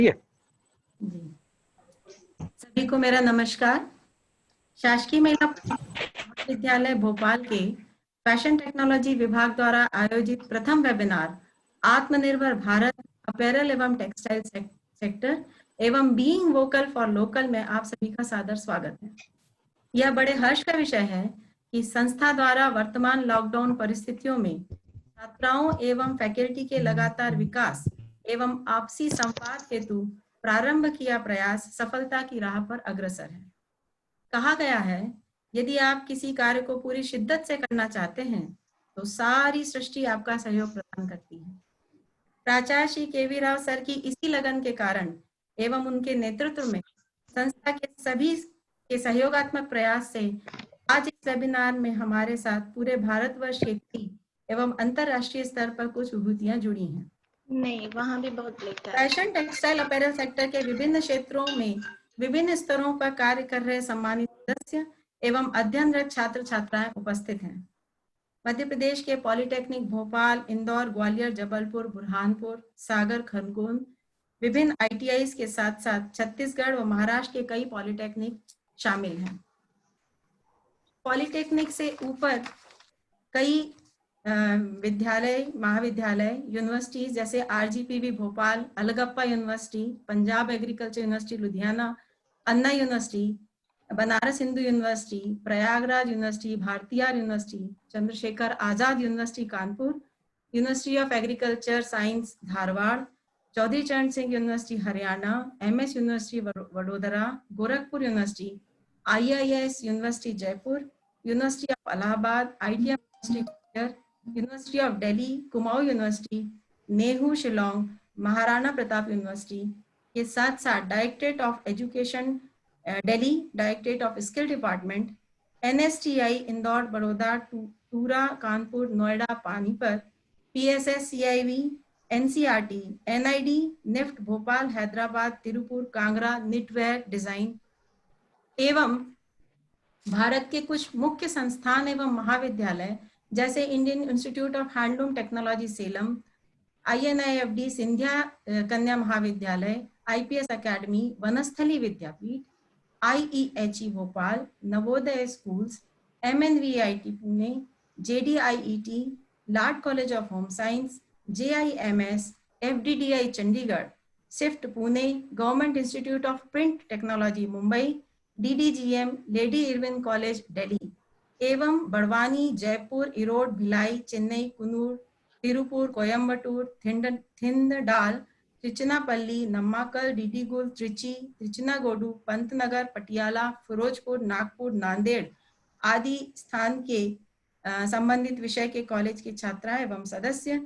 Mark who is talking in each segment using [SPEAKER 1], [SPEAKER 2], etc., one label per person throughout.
[SPEAKER 1] जी,
[SPEAKER 2] सभी को मेरा नमस्कार। शासकीय महिला महाविद्यालय भोपाल के फैशन टेक्नोलॉजी विभाग द्वारा आयोजित प्रथम वेबिनार आत्मनिर्भर भारत अपैरल एवं टेक्सटाइल सेक्टर एवं बीइंग वोकल फॉर लोकल में आप सभी का सादर स्वागत है। यह बड़े हर्ष का विषय है कि संस्था द्वारा वर्तमान लॉकडाउन परिस्थितियों में छात्राओं एवं फैकल्टी के लगातार विकास एवं आपसी संवाद हेतु प्रारंभ किया प्रयास सफलता की राह पर अग्रसर है। कहा गया है, यदि आप किसी कार्य को पूरी शिद्दत से करना चाहते हैं तो सारी सृष्टि आपका सहयोग प्रदान करती है। प्राचार्य श्री केवी राव सर की इसी लगन के कारण एवं उनके नेतृत्व में संस्था के सभी के सहयोगात्मक प्रयास से आज इस वेबिनार में हमारे साथ पूरे भारतवर्ष क्षेत्रीय एवं अंतरराष्ट्रीय स्तर पर कुछ विभूतियां जुड़ी हैं।
[SPEAKER 3] नहीं, वहाँ भी बहुत लिखा है।
[SPEAKER 2] फैशन टेक्सटाइल अपैरल सेक्टर के विभिन्न क्षेत्रों में विभिन्न स्तरों पर कार्य कर रहे सम्मानित सदस्य एवं अध्ययनरत छात्र छात्राएं उपस्थित हैं। मध्य प्रदेश के पॉलिटेक्निक भोपाल, इंदौर, ग्वालियर, जबलपुर, बुरहानपुर, सागर, खरगोन, विभिन्न ITIs के साथ साथ छत्तीसगढ़ व महाराष्ट्र के कई पॉलिटेक्निक शामिल हैं। पॉलिटेक्निक से ऊपर कई विद्यालय, महाविद्यालय, यूनिवर्सिटीज जैसे RGPV Bhopal, Alagappa university, Punjab agriculture university Ludhiana, Anna university, Banaras Hindu university, Prayagraj university, Bharathiar university, Chandrashekhar Azad university Kanpur, university of agriculture science Dharwad, Chaudhary Charan Singh university Haryana, MS university Vadodara, Gorakhpur university, IIS university Jaipur, university of Allahabad, ITM university of Delhi, Kumaon university, Nehru Shillong, Maharana Pratap university के साथ साथ directorate of education Delhi, directorate of skill department, NSTI Indore, Baroda, टूरा, Kanpur, Noida, Panipat, PSS CIV, NCRT, NID, NIFT Bhopal, Hyderabad, Tiruppur, Kangra, knitwear design एवं भारत के कुछ मुख्य संस्थान एवं महाविद्यालय जैसे Indian institute of handloom technology Salem, INIFD Scindia Kanya Mahavidyalaya, IPS academy, Vanasthali Vidyapith, IEHE Bhopal, Navodaya schools, MNVIT Pune, JDIET, lord college of home science, JIMS, FDDI Chandigarh, SIFT Pune, government institute of print technology Mumbai, DDGM, lady Irwin college Delhi एवं बड़वानी, जयपुर, इरोड, भिलाई, चेन्नई, कुन्नूर, तिरुपुर, कोयम्बटूर, थिंदडाल, त्रिचनापल्ली, नम्माकल, डीडीगुल, त्रिची, त्रिचनागोडू, पंतनगर, पटियाला, फिरोजपुर, नागपुर, नांदेड़ आदि स्थान के संबंधित विषय के कॉलेज के छात्रा एवं सदस्य,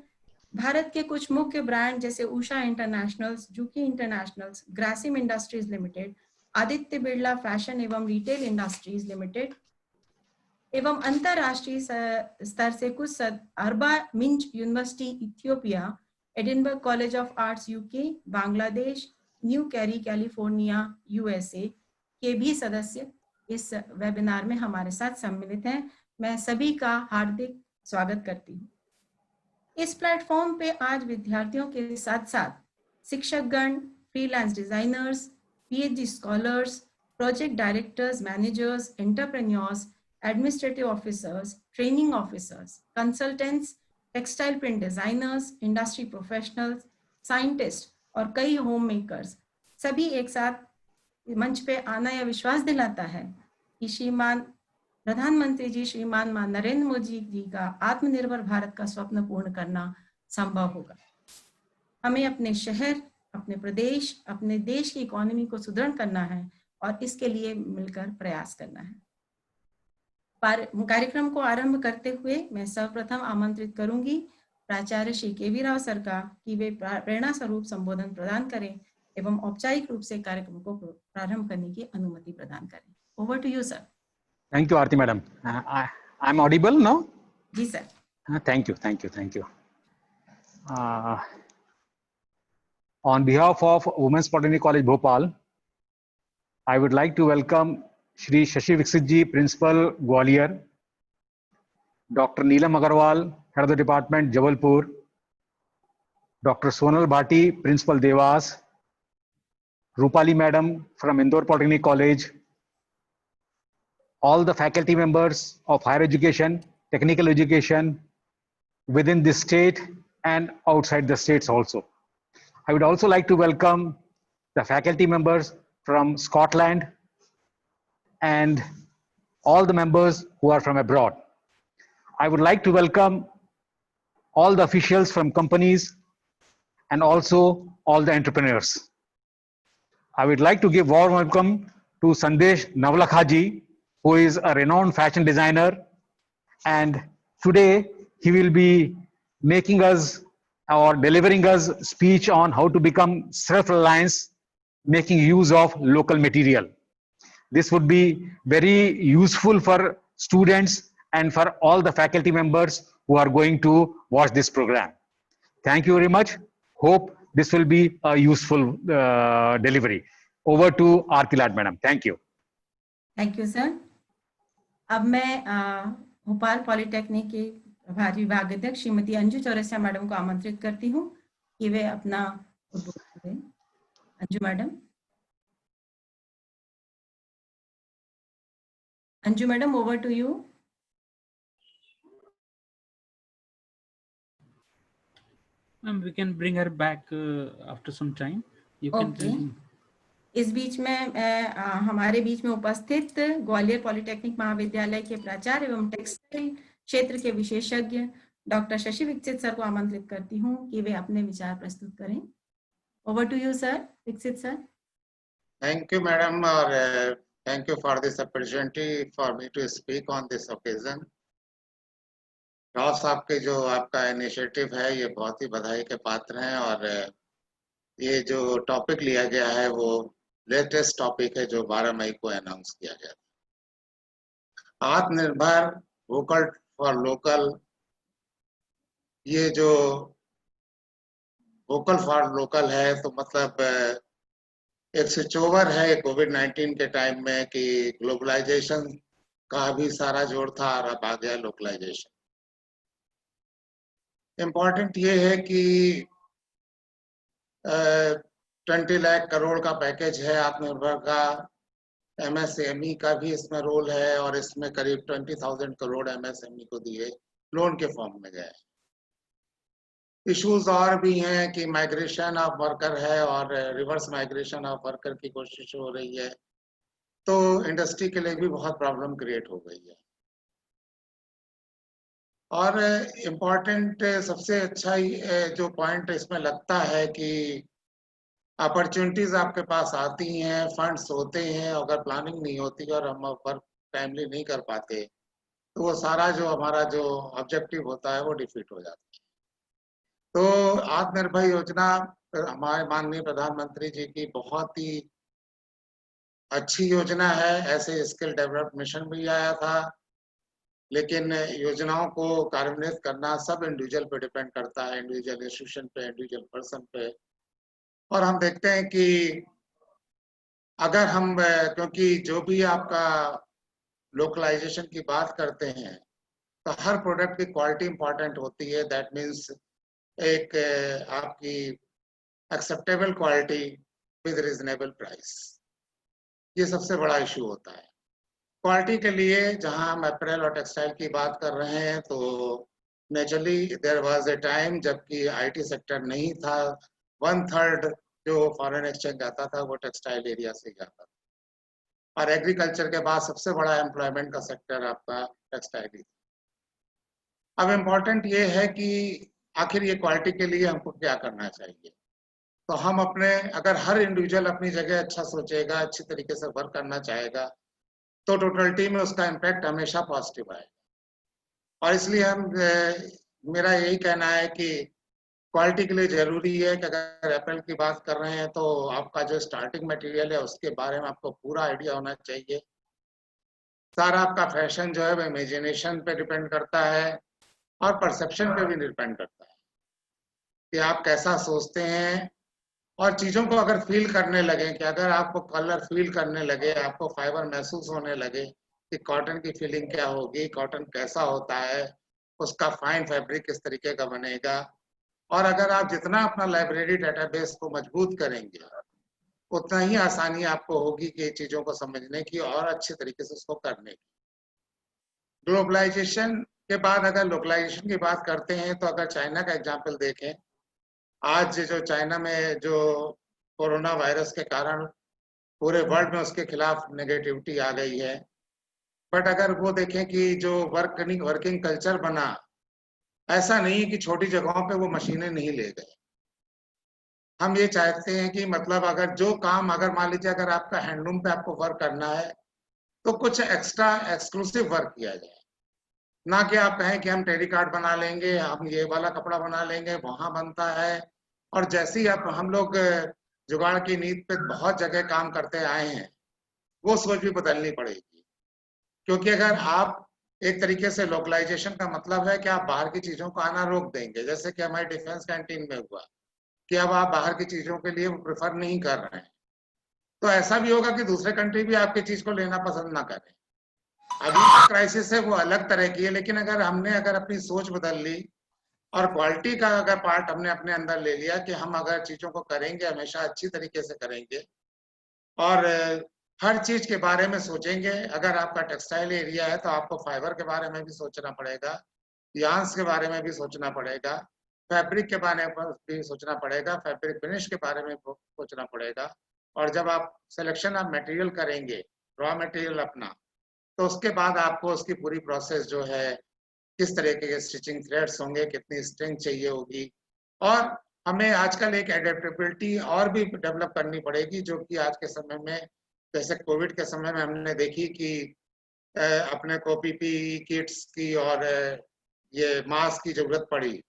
[SPEAKER 2] भारत के कुछ मुख्य ब्रांड जैसे Usha internationals, Juki internationals, Grasim industries limited, Aditya Birla fashion एवं रिटेल इंडस्ट्रीज लिमिटेड एवं अंतरराष्ट्रीय स्तर से कुछ Arba Minch university Ethiopia, Edinburgh college of arts UK, Bangladesh, new Carey California USA के भी सदस्य इस वेबिनार में हमारे साथ सम्मिलित हैं। मैं सभी का हार्दिक स्वागत करती हूँ। इस प्लेटफॉर्म पे आज विद्यार्थियों के साथ साथ शिक्षकगण, freelance designers, PhD scholars, project directors, managers, entrepreneurs, administrative officers, training officers, consultants, textile print designers, industry professionals, scientist और कई होम मेकर्स सभी एक साथ मंच पे आना यह विश्वास दिलाता है कि श्रीमान प्रधानमंत्री जी, श्रीमान मान नरेंद्र मोदी जी का आत्मनिर्भर भारत का स्वप्न पूर्ण करना संभव होगा। हमें अपने शहर, अपने प्रदेश, अपने देश की इकोनॉमी को सुदृढ़ करना है और इसके लिए मिलकर प्रयास करना है। कार्यक्रम को आरंभ करते हुए मैं सर्वप्रथम आमंत्रित करूंगी प्राचार्य श्री केवी राव सर का कि वे प्रेरणा स्वरूप संबोधन प्रदान करें एवं औपचारिक रूप से कार्यक्रम को प्रारंभ करने की अनुमति प्रदान करें। Over to you sir.
[SPEAKER 1] thank you, Aarti madam. I'm audible now?
[SPEAKER 2] जी sir.
[SPEAKER 1] Thank you. On behalf of Women's Polytechnic College, Bhopal, I would like to welcome Shri Shashi Viksit ji, Principal, Gwalior, Dr. Neelam Agarwal, Head of the Department, Jabalpur, Dr. Sonal Bhati, Principal, Devas, Rupali Madam from Indore Polytechnic College, all the faculty members of higher education, technical education within the state and outside the states also. I would also like to welcome the faculty members from Scotland and all the members who are from abroad. I would like to welcome all the officials from companies and also all the entrepreneurs. I would like to give warm welcome to Sandesh Navlakhaji, who is a renowned fashion designer, and today he will be making us or delivering us speech on how to become self-reliance, making use of local material. This would be very useful for students and for all the faculty members who are going to watch this program. Thank you very much. Hope this will be a useful delivery. Over to Aarti Lad Madam. Thank you.
[SPEAKER 2] Thank you sir. अब मैं Bhopal polytechnic के प्रभारी विभाग अध्यक्ष Shrimati Anju Chaurasia madam को आमंत्रित करती हूँ कि वे अपना उद्बोधन दें। Anju madam. Anju madam, over to you.
[SPEAKER 4] Ma'am, we can bring her back after some time. You can
[SPEAKER 2] Okay. इस बीच में हमारे बीच में उपस्थित ग्वालियर पॉलिटेक्निक महाविद्यालय के प्राचार्य एवं टेक्सटाइल क्षेत्र के विशेषज्ञ डॉक्टर शशि विकसित सर को आमंत्रित करती हूँ कि वे अपने विचार प्रस्तुत करें। ओवर टू यू सर, विकसित sir.
[SPEAKER 5] Thank you, madam, or thank you for this opportunity for me to speak on this occasion. Rao साहब के जो आपका इनिशिएटिव है ये बहुत ही बधाई के पात्र हैं, और ये जो टॉपिक लिया गया है वो लेटेस्ट टॉपिक है जो 12 मई को अनाउंस किया गया था। आत्मनिर्भर, वोकल फॉर लोकल, ये जो वोकल फॉर लोकल है तो मतलब एक स्विच ओवर है कोविड-19 के टाइम में कि ग्लोबलाइजेशन का भी सारा जोर था और अब आ गया लोकलाइजेशन। इम्पोर्टेंट ये है कि 20 लाख करोड़ का पैकेज है आत्मनिर्भर का, एमएसएमई का भी इसमें रोल है, और इसमें करीब 20,000 करोड़ एमएसएमई को दिए लोन के फॉर्म में गए। इश्यूज और भी हैं कि माइग्रेशन ऑफ वर्कर है और रिवर्स माइग्रेशन ऑफ वर्कर की कोशिश हो रही है, तो इंडस्ट्री के लिए भी बहुत प्रॉब्लम क्रिएट हो गई है। और इम्पोर्टेंट सबसे अच्छा जो पॉइंट इसमें लगता है कि अपॉर्चुनिटीज आपके पास आती हैं, फंड्स होते हैं, अगर प्लानिंग नहीं होती और हम वर्क टाइमली नहीं कर पाते तो वो सारा जो हमारा जो ऑब्जेक्टिव होता है वो डिफीट हो जाता है। तो आत्मनिर्भर योजना हमारे माननीय प्रधानमंत्री जी की बहुत ही अच्छी योजना है। ऐसे स्किल डेवलप मिशन भी आया था, लेकिन योजनाओं को कार्यान्वित करना सब इंडिविजुअल पे डिपेंड करता है, इंडिविजुअल इंस्टीट्यूशन पे, इंडिविजुअल पर्सन पे। और हम देखते हैं कि अगर हम क्योंकि जो भी आपका लोकलाइजेशन की बात करते हैं तो हर प्रोडक्ट की क्वालिटी इंपॉर्टेंट होती है। दैट मीन्स एक आपकी acceptable quality with reasonable price, ये सबसे बड़ा इशू होता है। क्वालिटी के लिए जहां हम अप्रैल और टेक्सटाइल की बात कर रहे हैं तो naturally there was a time जबकि आईटी सेक्टर नहीं था, 1/3 जो फॉरेन एक्सचेंज आता था वो टेक्सटाइल एरिया से जाता था, और एग्रीकल्चर के बाद सबसे बड़ा एम्प्लॉयमेंट का सेक्टर आपका टेक्सटाइल ही था। अब इम्पोर्टेंट ये है कि आखिर ये क्वालिटी के लिए हमको क्या करना चाहिए। तो हम अपने, अगर हर इंडिविजुअल अपनी जगह अच्छा सोचेगा, अच्छी तरीके से वर्क करना चाहेगा, तो टोटलिटी में उसका इम्पैक्ट हमेशा पॉजिटिव आएगा। और इसलिए मेरा यही कहना है कि क्वालिटी के लिए जरूरी है कि अगर अप्रैल की बात कर रहे हैं तो आपका जो स्टार्टिंग मटेरियल है उसके बारे में आपको पूरा आइडिया होना चाहिए। सारा आपका फैशन जो है वो इमेजिनेशन पे डिपेंड करता है और परसेप्शन पे भी डिपेंड करता है कि आप कैसा सोचते हैं, और चीज़ों को अगर फील करने लगे कि अगर आपको कलर फील करने लगे, आपको फाइबर महसूस होने लगे कि कॉटन की फीलिंग क्या होगी, कॉटन कैसा होता है, उसका फाइन फैब्रिक किस तरीके का बनेगा, और अगर आप जितना अपना लाइब्रेरी डेटाबेस को मजबूत करेंगे उतना ही आसानी आपको होगी कि चीजों को समझने की और अच्छे तरीके से उसको करने की। ग्लोबलाइजेशन के बाद अगर लोकलाइजेशन की बात करते हैं तो अगर चाइना का एग्जाम्पल देखें, आज जो चाइना में जो कोरोना वायरस के कारण पूरे वर्ल्ड में उसके खिलाफ नेगेटिविटी आ गई है, बट अगर वो देखें कि जो वर्किंग कल्चर बना, ऐसा नहीं है कि छोटी जगहों पे वो मशीनें नहीं ले गए। हम ये चाहते हैं कि मतलब अगर जो काम, अगर मान लीजिए अगर आपका हैंडलूम पे आपको वर्क करना है तो कुछ एक्स्ट्रा एक्सक्लूसिव वर्क किया जाए, ना कि आप कहें कि हम टेरिकॉट बना लेंगे, हम ये वाला कपड़ा बना लेंगे, वहां बनता है। और जैसे ही आप हम लोग जुगाड़ की नीति पे बहुत जगह काम करते आए हैं, वो सोच भी बदलनी पड़ेगी। क्योंकि अगर आप एक तरीके से लोकलाइजेशन का मतलब है कि आप बाहर की चीजों को आना रोक देंगे, जैसे कि हमारे डिफेंस कैंटीन में हुआ कि अब आप बाहर की चीजों के लिए प्रेफर नहीं कर रहे हैं, तो ऐसा भी होगा कि दूसरे कंट्री भी आपकी चीज को लेना पसंद ना करें। अभी जो क्राइसिस है वो अलग तरह की है, लेकिन अगर हमने अपनी सोच बदल ली और क्वालिटी का अगर पार्ट हमने अपने अंदर ले लिया कि हम अगर चीजों को करेंगे हमेशा अच्छी तरीके से करेंगे और हर चीज के बारे में सोचेंगे। अगर आपका टेक्सटाइल एरिया है तो आपको फाइबर के बारे में भी सोचना पड़ेगा, यार्न्स के बारे में भी सोचना पड़ेगा, फैब्रिक के बारे में भी सोचना पड़ेगा, फैब्रिक फिनिश के बारे में सोचना पड़ेगा। और जब आप सिलेक्शन ऑफ मटेरियल करेंगे, रॉ मटेरियल अपना, तो उसके बाद आपको उसकी पूरी प्रोसेस जो है, किस तरीके के स्टिचिंग थ्रेड्स होंगे, कितनी स्ट्रिंग चाहिए होगी, और हमें आजकल एक एडेप्टेबिलिटी और भी डेवलप करनी पड़ेगी, जो कि आज के समय में, जैसे कोविड के समय में हमने देखी कि अपने को पीपीई किट्स की और ये मास्क की जरूरत पड़ी।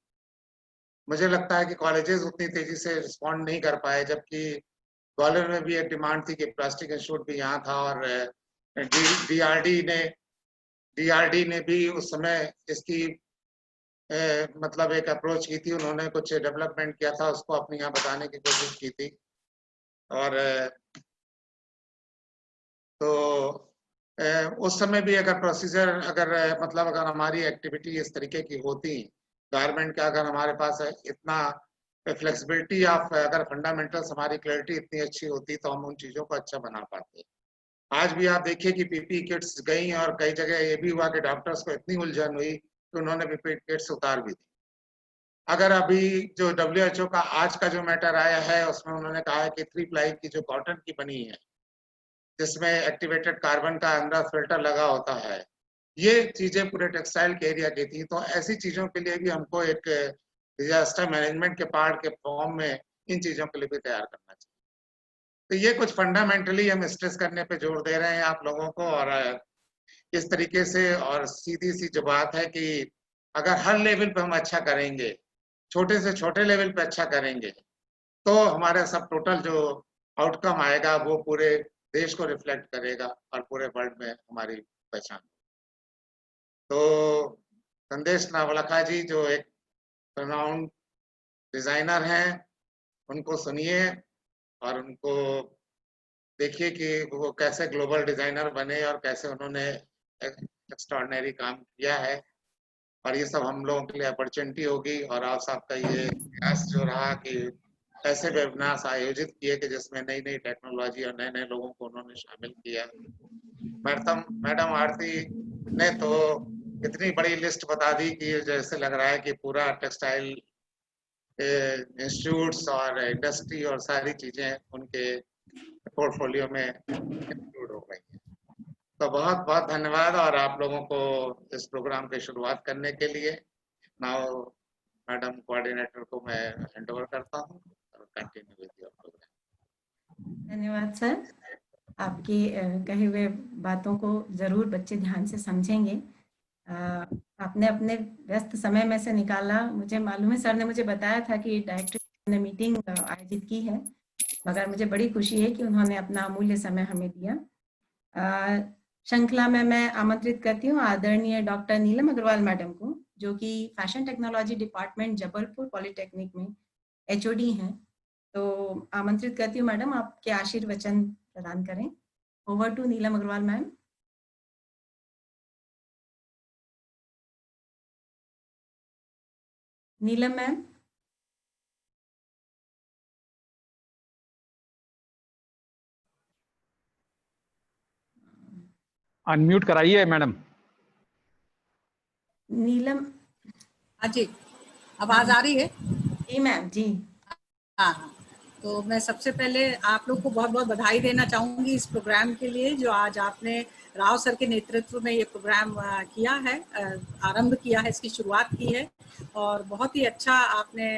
[SPEAKER 5] मुझे लगता है कि कॉलेजेस उतनी तेजी से रिस्पॉन्ड नहीं कर पाए, जबकि ग्वालियर में भी एक डिमांड थी कि प्लास्टिक इंस्टीट्यूट भी यहाँ था और डीआरडी ने भी उस समय इसकी मतलब एक अप्रोच की थी, उन्होंने कुछ डेवलपमेंट किया था, उसको अपने यहाँ बताने की कोशिश की थी। और तो उस समय भी अगर प्रोसीजर मतलब अगर हमारी एक्टिविटी इस तरीके की होती, गारमेंट का अगर हमारे पास इतना फ्लेक्सिबिलिटी ऑफ, अगर फंडामेंटल्स हमारी क्लैरिटी इतनी अच्छी होती तो हम उन चीजों को अच्छा बना पाते। आज भी आप देखिए कि पीपी किट्स गई और कई जगह ये भी हुआ कि डॉक्टर्स को इतनी उलझन हुई कि उन्होंने पीपी किट्स उतार भी दी। अगर अभी जो WHO का आज का जो मैटर आया है उसमें उन्होंने कहा है कि 3 प्लाई की जो कॉटन की बनी है, जिसमें एक्टिवेटेड कार्बन का अंदर फिल्टर लगा होता है, ये चीजें पूरे टेक्सटाइल के एरिया की थी। तो ऐसी चीजों के लिए भी हमको एक डिजास्टर मैनेजमेंट के पार्ट के फॉर्म में इन चीजों के लिए भी तैयार करना चाहिए। तो ये कुछ फंडामेंटली हम स्ट्रेस करने पे जोर दे रहे हैं आप लोगों को, और इस तरीके से, और सीधी सी जो बात है कि अगर हर लेवल पे हम अच्छा करेंगे, छोटे से छोटे लेवल पे अच्छा करेंगे, तो हमारा सब टोटल जो आउटकम आएगा वो पूरे देश को रिफ्लेक्ट करेगा और पूरे वर्ल्ड में हमारी पहचान। तो संदेश नावलखा जी जो एक प्रोनाउंड डिजाइनर हैं, उनको सुनिए और उनको देखिए कि वो कैसे ग्लोबल डिजाइनर बने और कैसे उन्होंने एक्स्ट्राऑर्डिनरी काम किया है। और ये सब हम लोगों के लिए अपॉर्चुनिटी होगी। और आप सबका ये प्रयास जो रहा कि ऐसे वेबिनार्स आयोजित किए कि जिसमें नई नई टेक्नोलॉजी और नए नए लोगों को उन्होंने शामिल किया। मैडम आरती ने तो इतनी बड़ी लिस्ट बता दी कि जैसे लग रहा है कि पूरा टेक्सटाइल इंस्टीट्यूट्स और इंडस्ट्री और सारी चीजें उनके पोर्टफोलियो में इंक्लूड हो गई हैं। तो बहुत बहुत धन्यवाद और आप लोगों को इस प्रोग्राम की शुरुआत करने के लिए। नाउ मैडम कोऑर्डिनेटर को मैं हैंड ओवर करता हूँ और कंटिन्यू विद योर प्रोग्राम।
[SPEAKER 2] धन्यवाद सर, आपकी कही हुए बातों को जरूर बच्चे ध्यान से समझेंगे। आपने अपने व्यस्त समय में से निकाला, मुझे मालूम है सर ने मुझे बताया था कि डायरेक्टर ने मीटिंग आयोजित की है, मगर मुझे बड़ी खुशी है कि उन्होंने अपना अमूल्य समय हमें दिया। श्रृंखला में मैं आमंत्रित करती हूँ आदरणीय डॉक्टर नीलम अग्रवाल मैडम को, जो कि fashion technology department Jabalpur polytechnic में HOD हैं। तो आमंत्रित करती हूँ मैडम, आपके आशीर्वचन प्रदान करें। Over to Neelam Agarwal ma'am. Neelam ma'am.
[SPEAKER 1] Unmute कराइए मैडम।
[SPEAKER 2] नीलम।
[SPEAKER 6] हाँ जी, आवाज आ रही है?
[SPEAKER 2] जी मैम जी।
[SPEAKER 6] हाँ हाँ, तो मैं सबसे पहले आप लोग को बहुत बहुत बधाई देना चाहूँगी इस प्रोग्राम के लिए, जो आज आपने राव सर के नेतृत्व में ये प्रोग्राम किया है, आरंभ किया है, इसकी शुरुआत की है, और बहुत ही अच्छा आपने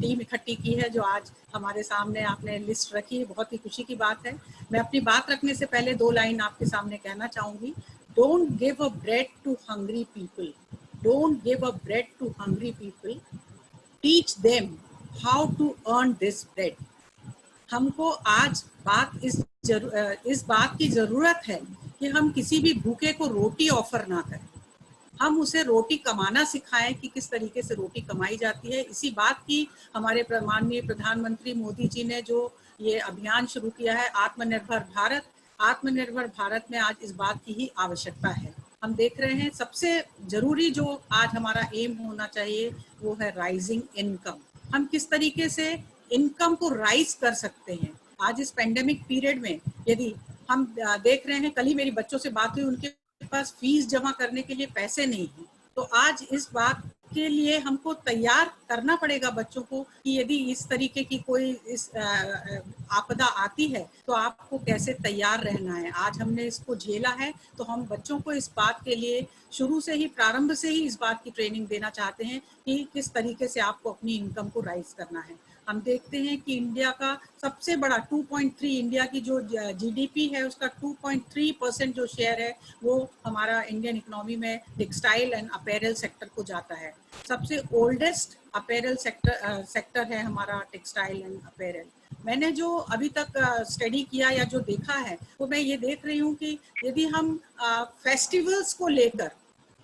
[SPEAKER 6] टीम इकट्ठी की है जो आज हमारे सामने आपने लिस्ट रखी। बहुत ही खुशी की बात है। मैं अपनी बात रखने से पहले 2 लाइन आपके सामने कहना चाहूँगी। Don't give a bread to hungry people, don't give a bread to hungry people, teach them how to earn this bread. हमको आज इस बात की जरूरत है कि हम किसी भी भूखे को रोटी ऑफर ना करें, हम उसे रोटी कमाना सिखाएं कि किस तरीके से रोटी कमाई जाती है। इसी बात की हमारे माननीय प्रधानमंत्री मोदी जी ने जो ये अभियान शुरू किया है, आत्मनिर्भर भारत, आत्मनिर्भर भारत में आज इस बात की ही आवश्यकता है। हम देख रहे हैं सबसे जरूरी जो आज हमारा एम होना चाहिए वो है राइजिंग इनकम। हम किस तरीके से इनकम को राइज कर सकते हैं आज इस पेंडेमिक पीरियड में। यदि हम देख रहे हैं, कल ही मेरी बच्चों से बात हुई, उनके पास फीस जमा करने के लिए पैसे नहीं है, तो आज इस बात के लिए हमको तैयार करना पड़ेगा बच्चों को कि यदि इस तरीके की कोई इस आपदा आती है तो आपको कैसे तैयार रहना है। आज हमने इसको झेला है तो हम बच्चों को इस बात के लिए शुरू से ही, प्रारंभ से ही इस बात की ट्रेनिंग देना चाहते हैं कि किस तरीके से आपको अपनी इनकम को राइज करना है। हम देखते हैं कि इंडिया का सबसे बड़ा 2.3, इंडिया की जो जीडीपी है उसका 2.3% जो शेयर है वो हमारा इंडियन इकोनॉमी में टेक्सटाइल एंड अपैरल सेक्टर को जाता है। सबसे ओल्डेस्ट अपैरल सेक्टर है हमारा टेक्सटाइल एंड अपैरल। मैंने जो अभी तक स्टडी किया या जो देखा है वो मैं ये देख रही हूँ कि यदि हम फेस्टिवल्स को लेकर,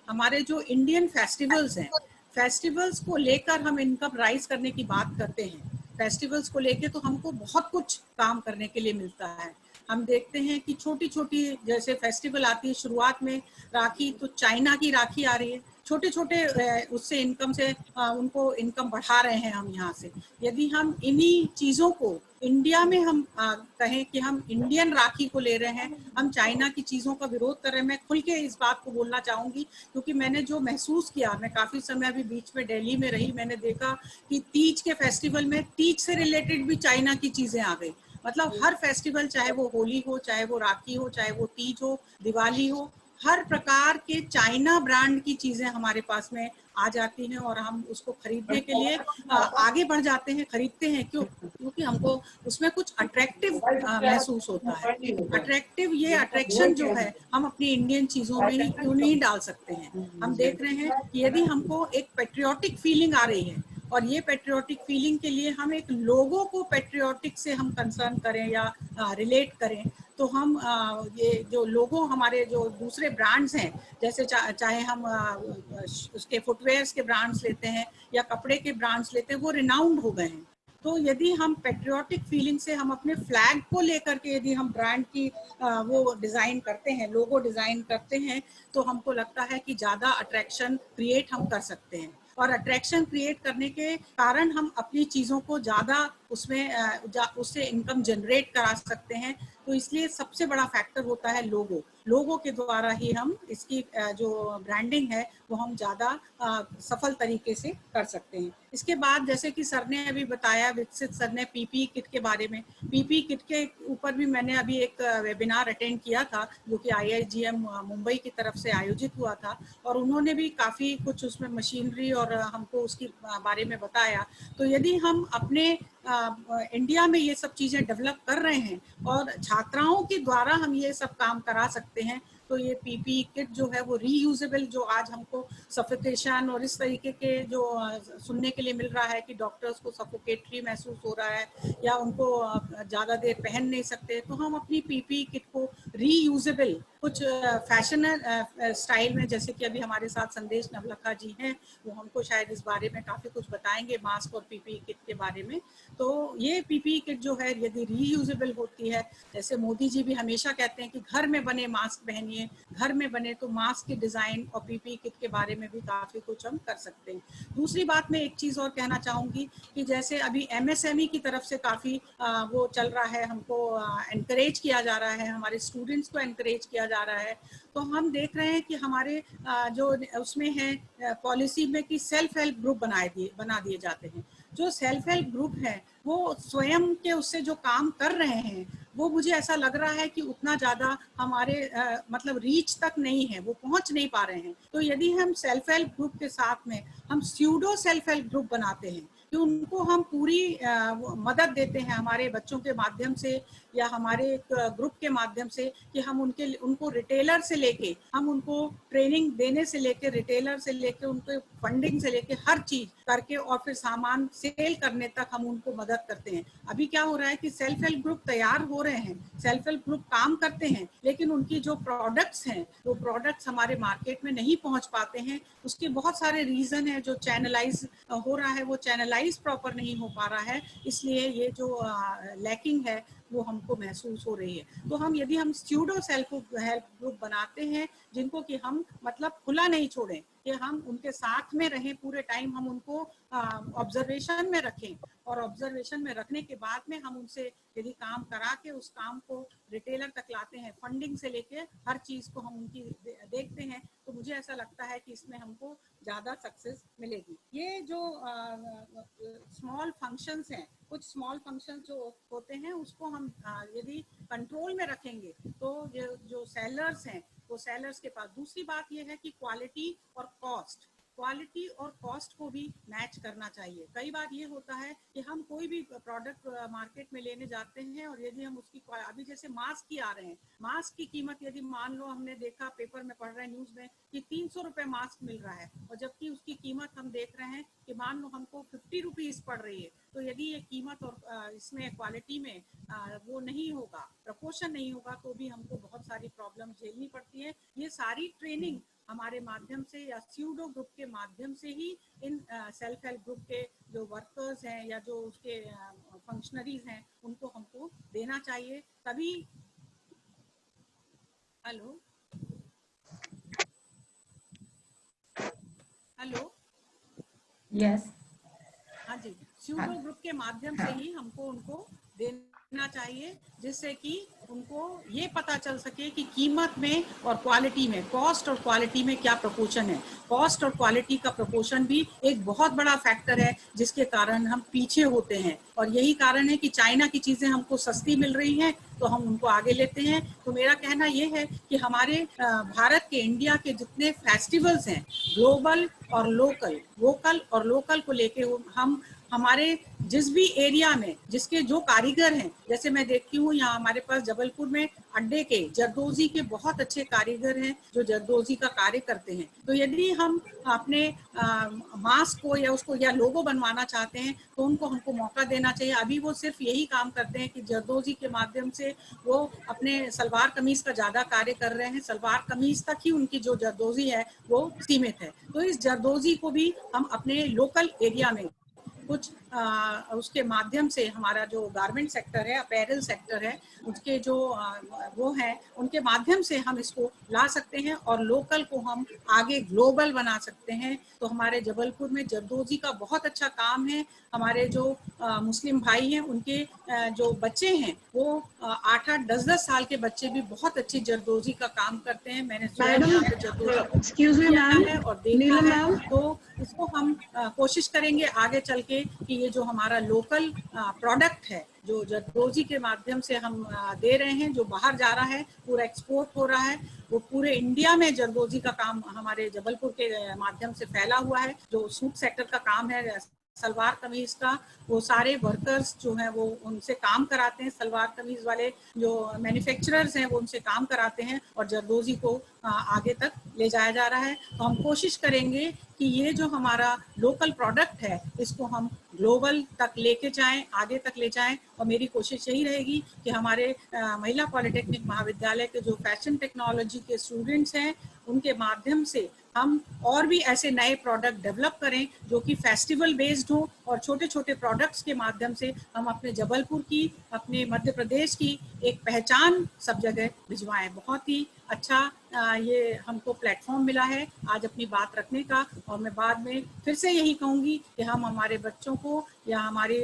[SPEAKER 6] हमारे जो इंडियन फेस्टिवल्स हैं, फेस्टिवल्स को लेकर हम इनकम राइज करने की बात करते हैं, फेस्टिवल्स को लेके तो हमको बहुत कुछ काम करने के लिए मिलता है। हम देखते हैं कि छोटी छोटी जैसे फेस्टिवल आती है, शुरुआत में राखी, तो चाइना की राखी आ रही है, छोटे छोटे उससे इनकम से उनको इनकम बढ़ा रहे हैं हम यहाँ से। यदि हम इन्हीं चीज़ों को इंडिया में हम कहें कि हम इंडियन राखी को ले रहे हैं, हम चाइना की चीज़ों का विरोध कर रहे हैं। मैं खुल के इस बात को बोलना चाहूँगी क्योंकि मैंने जो महसूस किया, मैं काफ़ी समय अभी बीच में दिल्ली में रही, मैंने देखा कि तीज के फेस्टिवल में तीज से रिलेटेड भी चाइना की चीज़ें आ गई। मतलब हर फेस्टिवल, चाहे वो होली हो, चाहे वो राखी हो, चाहे वो तीज हो, दिवाली हो, हर प्रकार के चाइना ब्रांड की चीजें हमारे पास में आ जाती हैं और हम उसको खरीदने के लिए आगे बढ़ जाते हैं, खरीदते हैं। क्यों? क्योंकि हमको उसमें कुछ अट्रैक्टिव महसूस होता है। अट्रैक्टिव, ये अट्रैक्शन जो है हम अपनी इंडियन चीजों में ही क्यों नहीं डाल सकते हैं। हम देख रहे हैं कि यदि हमको एक पेट्रियोटिक फीलिंग आ रही है और ये पेट्रियोटिक फीलिंग के लिए हम एक लोगों को पेट्रियोटिक से हम कंसर्न करें या रिलेट करें, तो हम ये जो लोगों, हमारे जो दूसरे ब्रांड्स हैं, जैसे चाहे हम उसके फुटवेयर्स के ब्रांड्स लेते हैं या कपड़े के ब्रांड्स लेते हैं, वो रिनाउंड हो गए हैं। तो यदि हम पेट्रियोटिक फीलिंग से हम अपने फ्लैग को लेकर के यदि हम ब्रांड की वो डिज़ाइन करते हैं, लोगो डिज़ाइन करते हैं, तो हमको लगता है कि ज़्यादा अट्रैक्शन क्रिएट हम कर सकते हैं। और अट्रैक्शन क्रिएट करने के कारण हम अपनी चीज़ों को ज़्यादा उसमें उससे इनकम जनरेट करा सकते हैं। तो इसलिए सबसे बड़ा फैक्टर होता है लोगो। लोगों के द्वारा ही हम इसकी जो ब्रांडिंग है वो हम ज़्यादा सफल तरीके से कर सकते हैं। इसके बाद जैसे कि सर ने अभी बताया, विकसित सर ने पीपी किट के बारे में, पीपी किट के ऊपर भी मैंने अभी एक वेबिनार अटेंड किया था जो कि IIGM मुंबई की तरफ से आयोजित हुआ था, और उन्होंने भी काफ़ी कुछ उसमें मशीनरी और हमको उसकी बारे में बताया। तो यदि हम अपने इंडिया में ये सब चीज़ें डेवलप कर रहे हैं और छात्राओं के द्वारा हम ये सब काम करा सकते हैं, तो ये पीपी किट जो है वो रीयूजेबल, जो आज हमको सफोकेशन और इस तरीके के जो सुनने के लिए मिल रहा है कि डॉक्टर्स को सफोकेटरी महसूस हो रहा है या उनको ज़्यादा देर पहन नहीं सकते, तो हम अपनी पीपी किट को रीयूजेबल कुछ फैशन स्टाइल में, जैसे कि अभी हमारे साथ संदेश नवलखा जी हैं, वो हमको शायद इस बारे में काफ़ी कुछ बताएंगे मास्क और पीपी किट के बारे में। तो ये पीपी किट जो है यदि रीयूजेबल होती है, जैसे मोदी जी भी हमेशा कहते हैं कि घर में बने मास्क पहनिए बनिए, घर में बने तो मास्क की डिजाइन और पीपी किट के बारे में भी काफी कुछ हम कर सकते हैं। दूसरी बात मैं एक चीज और कहना चाहूंगी कि जैसे अभी एमएसएमई की तरफ से काफी वो चल रहा है, हमको एनकरेज किया जा रहा है, हमारे स्टूडेंट्स को एनकरेज किया जा रहा है। तो हम देख रहे हैं कि हमारे जो उसमें है पॉलिसी में कि सेल्फ हेल्प ग्रुप बना दिए जाते हैं। जो सेल्फ हेल्प ग्रुप है वो स्वयं के उससे जो काम कर रहे हैं वो मुझे ऐसा लग रहा है कि उतना ज्यादा हमारे मतलब रीच तक नहीं है, वो पहुंच नहीं पा रहे हैं। तो यदि हम सेल्फ हेल्प ग्रुप के साथ में हम स्यूडो सेल्फ हेल्प ग्रुप बनाते हैं कि उनको हम पूरी मदद देते हैं हमारे बच्चों के माध्यम से या हमारे ग्रुप के माध्यम से कि हम उनको रिटेलर से लेके, हम उनको ट्रेनिंग देने से लेके, रिटेलर से लेके, उनको फंडिंग से लेके हर चीज करके और फिर सामान सेल करने तक हम उनको मदद करते हैं। अभी क्या हो रहा है कि सेल्फ हेल्प ग्रुप तैयार हो रहे हैं, सेल्फ हेल्प ग्रुप काम करते हैं, लेकिन उनकी जो प्रोडक्ट्स हैं वो प्रोडक्ट्स हमारे मार्केट में नहीं पहुंच पाते हैं। उसके बहुत सारे रीजन है, जो चैनलाइज हो रहा है वो चैनलाइज प्रॉपर नहीं हो पा रहा है, इसलिए ये जो लैकिंग है वो हमको महसूस हो रही है। तो यदि हम स्यूडो सेल्फ हेल्प ग्रुप बनाते हैं जिनको कि हम मतलब खुला नहीं छोड़ें, कि हम उनके साथ में रहें पूरे टाइम, हम उनको ऑब्जर्वेशन में रखें और ऑब्जर्वेशन में रखने के बाद में हम उनसे यदि काम करा के उस काम को रिटेलर तक लाते हैं, फंडिंग से लेके हर चीज को हम उनकी देखते हैं, तो मुझे ऐसा लगता है कि इसमें हमको ज्यादा सक्सेस मिलेगी। ये जो स्मॉल फंक्शंस हैं, कुछ स्मॉल फंक्शंस जो होते हैं उसको हम यदि कंट्रोल में रखेंगे तो ये जो सेलर्स हैं वो सेलर्स के पास। दूसरी बात ये है कि क्वालिटी और कॉस्ट को भी मैच करना चाहिए। कई बार ये होता है कि हम कोई भी प्रोडक्ट मार्केट में लेने जाते हैं और यदि हम उसकी, अभी जैसे मास्क की आ रहे हैं, मास्क की कीमत यदि मान लो हमने देखा पेपर में पढ़ रहे हैं न्यूज में कि 300 रुपए मास्क मिल रहा है और जबकि उसकी कीमत हम देख रहे हैं कि मान लो हमको 50 रुपीज पड़ रही है। तो यदि ये कीमत और इसमें क्वालिटी में वो नहीं होगा, प्रपोर्शन नहीं होगा, तो भी हमको बहुत सारी प्रॉब्लम झेलनी पड़ती है। ये सारी ट्रेनिंग हमारे माध्यम से या स्यूडो ग्रुप के माध्यम से ही इन सेल्फ हेल्प ग्रुप के जो वर्कर्स हैं या जो उसके फंक्शनरीज हैं उनको हमको देना चाहिए, तभी। हेलो
[SPEAKER 2] यस,
[SPEAKER 6] हाँ जी, स्यूडो ग्रुप के माध्यम से ही हमको उनको देना चाहिए, जिससे कि उनको ये पता चल सके कि कीमत में और क्वालिटी में, कॉस्ट और क्वालिटी में क्या प्रपोर्शन है। कॉस्ट और क्वालिटी का प्रपोर्शन भी एक बहुत बड़ा फैक्टर है जिसके कारण हम पीछे होते हैं, और यही कारण है कि चाइना की चीजें हमको सस्ती मिल रही हैं तो हम उनको आगे लेते हैं। तो मेरा कहना ये है कि हमारे भारत के, इंडिया के जितने फेस्टिवल्स हैं, ग्लोबल और लोकल, वोकल और लोकल को लेके हम हमारे जिस भी एरिया में जिसके जो कारीगर हैं, जैसे मैं देखती हूँ यहाँ हमारे पास जबलपुर में अड्डे के जरदोजी के बहुत अच्छे कारीगर हैं जो जरदोजी का कार्य करते हैं। तो यदि हम अपने मास्क को या उसको या लोगो बनवाना चाहते हैं तो उनको हमको मौका देना चाहिए। अभी वो सिर्फ यही काम करते हैं कि जरदोजी के माध्यम से वो अपने सलवार कमीज का ज्यादा कार्य कर रहे हैं, सलवार कमीज तक ही उनकी जो जरदोजी है वो सीमित है। तो इस जरदोजी को भी हम अपने लोकल एरिया में कुछ उसके माध्यम से, हमारा जो गारमेंट सेक्टर है, अपैरल सेक्टर है, उसके जो वो हैं उनके माध्यम से हम इसको ला सकते हैं और लोकल को हम आगे ग्लोबल बना सकते हैं। तो हमारे जबलपुर में जरदोजी का बहुत अच्छा काम है। हमारे जो मुस्लिम भाई हैं उनके जो बच्चे हैं वो 8-8, 10-10 साल के बच्चे भी बहुत अच्छी जरदोजी का काम करते हैं। मैंने
[SPEAKER 7] एक्सक्यूज मी मैम,
[SPEAKER 6] है और देखा है, तो इसको हम कोशिश करेंगे आगे चल के कि ये जो हमारा लोकल प्रोडक्ट है जो जरदोजी के माध्यम से हम दे रहे हैं, जो बाहर जा रहा है, पूरा एक्सपोर्ट हो रहा है, वो पूरे इंडिया में जरदोजी का काम हमारे जबलपुर के माध्यम से फैला हुआ है। जो सूट सेक्टर का काम है, सलवार कमीज का, वो सारे वर्कर्स जो हैं वो उनसे काम कराते हैं, सलवार कमीज वाले जो मैन्युफैक्चरर्स हैं वो उनसे काम कराते हैं और जरदोजी को आगे तक ले जाया जा रहा है। तो हम कोशिश करेंगे कि ये जो हमारा लोकल प्रोडक्ट है इसको हम ग्लोबल तक लेके जाएं, आगे तक ले जाएं। और मेरी कोशिश यही रहेगी कि हमारे महिला पॉलिटेक्निक महाविद्यालय के जो फैशन टेक्नोलॉजी के स्टूडेंट्स हैं उनके माध्यम से हम और भी ऐसे नए प्रोडक्ट डेवलप करें जो कि फेस्टिवल बेस्ड हो और छोटे छोटे प्रोडक्ट्स के माध्यम से हम अपने जबलपुर की, अपने मध्य प्रदेश की एक पहचान सब जगह भिजवाएं। बहुत ही अच्छा ये हमको प्लेटफॉर्म मिला है आज अपनी बात रखने का। और मैं बाद में फिर से यही कहूँगी कि हम हमारे बच्चों को या हमारे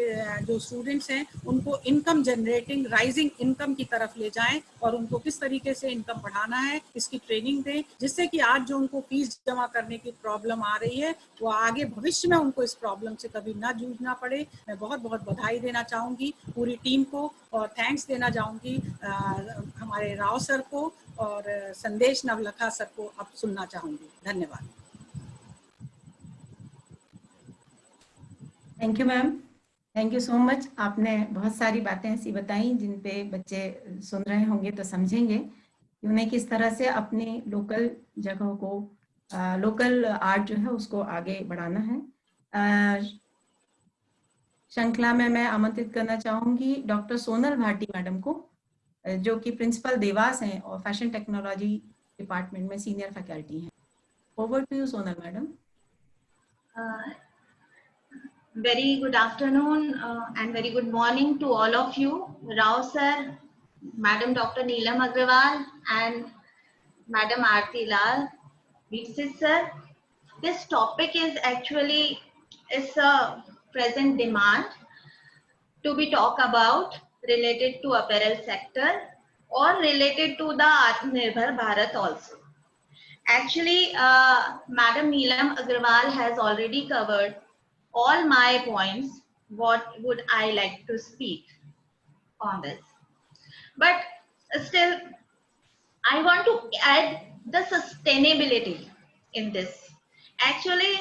[SPEAKER 6] जो स्टूडेंट्स हैं उनको इनकम जनरेटिंग, राइजिंग इनकम की तरफ ले जाएं और उनको किस तरीके से इनकम बढ़ाना है इसकी ट्रेनिंग दें, जिससे कि आज जो उनको फीस जमा करने की प्रॉब्लम आ रही है वो आगे भविष्य में उनको इस प्रॉब्लम से कभी ना जूझना पड़े। मैं बहुत बहुत बधाई देना चाहूँगी पूरी टीम को और थैंक्स देना चाहूँगी हमारे राव सर को और संदेश नवलखा सर को अब सुनना चाहूँगी। धन्यवाद।
[SPEAKER 2] Thank you ma'am, thank you so much. आपने बहुत सारी बातें ऐसी बताई जिन पे बच्चे सुन रहे होंगे तो समझेंगे कि उन्हें किस तरह से अपनी लोकल जगह को, लोकल आर्ट जो है उसको आगे बढ़ाना है। श्रृंखला में मैं आमंत्रित करना चाहूंगी डॉक्टर सोनल भाटी मैडम को, जो कि प्रिंसिपल देवास हैं और फैशन टेक्नोलॉजी डिपार्टमेंट में सीनियर फैकल्टी हैं। Over to you Sonal madam.
[SPEAKER 3] Very good afternoon and very good morning to all of you. Rao sir, Madam Dr. Neelam Agrawal and Madam Aarti Lal, VC sir. This topic is actually a present demand to be talked about related to apparel sector or related to the Atmanirbhar Bharat also. Actually, Madam Neelam Agrawal has already covered all my points. What would I like to speak on this? But still, I want to add the sustainability in this. Actually,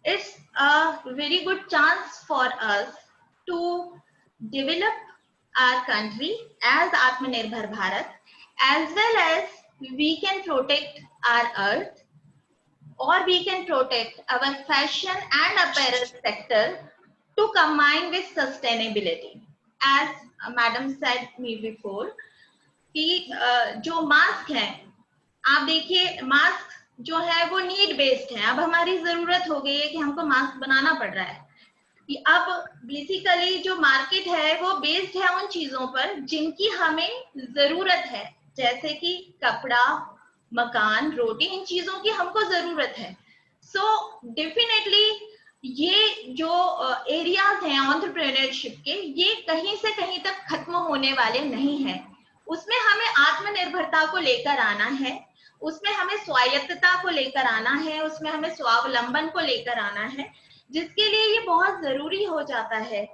[SPEAKER 3] it's a very good chance for us to develop our country as Atmanirbhar Bharat, as well as we can protect our earth, or we can protect our fashion and apparel sector to combine with sustainability. As Madam said me before, कि जो mask है, आप देखिए mask जो है वो need based है। अब हमारी जरूरत हो गई है कि हमको मास्क बनाना पड़ रहा है कि अब बेसिकली जो मार्केट है वो बेस्ड है उन चीजों पर जिनकी हमें जरूरत है, जैसे कि कपड़ा, मकान, रोटी, इन चीजों की हमको जरूरत है। सो डेफिनेटली ये जो एरियाज हैं एंटरप्रेन्योरशिप के, ये कहीं से कहीं तक खत्म होने वाले नहीं हैं। उसमें हमें आत्मनिर्भरता को लेकर आना है, उसमें हमें स्वायत्तता को लेकर आना है, उसमें हमें स्वावलंबन को लेकर आना है, जिसके लिए ये बहुत जरूरी हो जाता है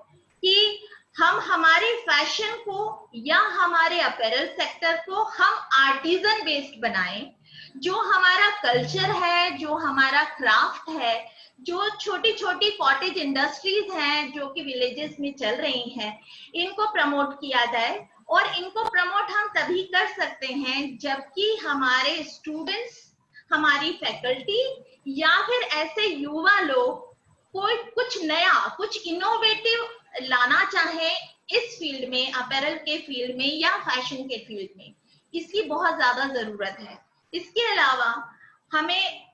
[SPEAKER 3] कि हम हमारे फैशन को या हमारे अपैरल सेक्टर को हम आर्टिजन बेस्ड बनाएं। जो हमारा कल्चर है, जो हमारा क्राफ्ट है, जो छोटी छोटी कॉटेज इंडस्ट्रीज हैं जो कि विलेजेस में चल रही हैं, इनको प्रमोट किया जाए। और इनको प्रमोट हम तभी कर सकते हैं जबकि हमारे स्टूडेंट्स, हमारी फैकल्टी या फिर ऐसे युवा लोग कोई कुछ नया, कुछ इनोवेटिव लाना चाहे इस फील्ड में, अपैरल के फील्ड में या फैशन के फील्ड में। इसकी बहुत ज्यादा जरूरत है। इसके अलावा हमें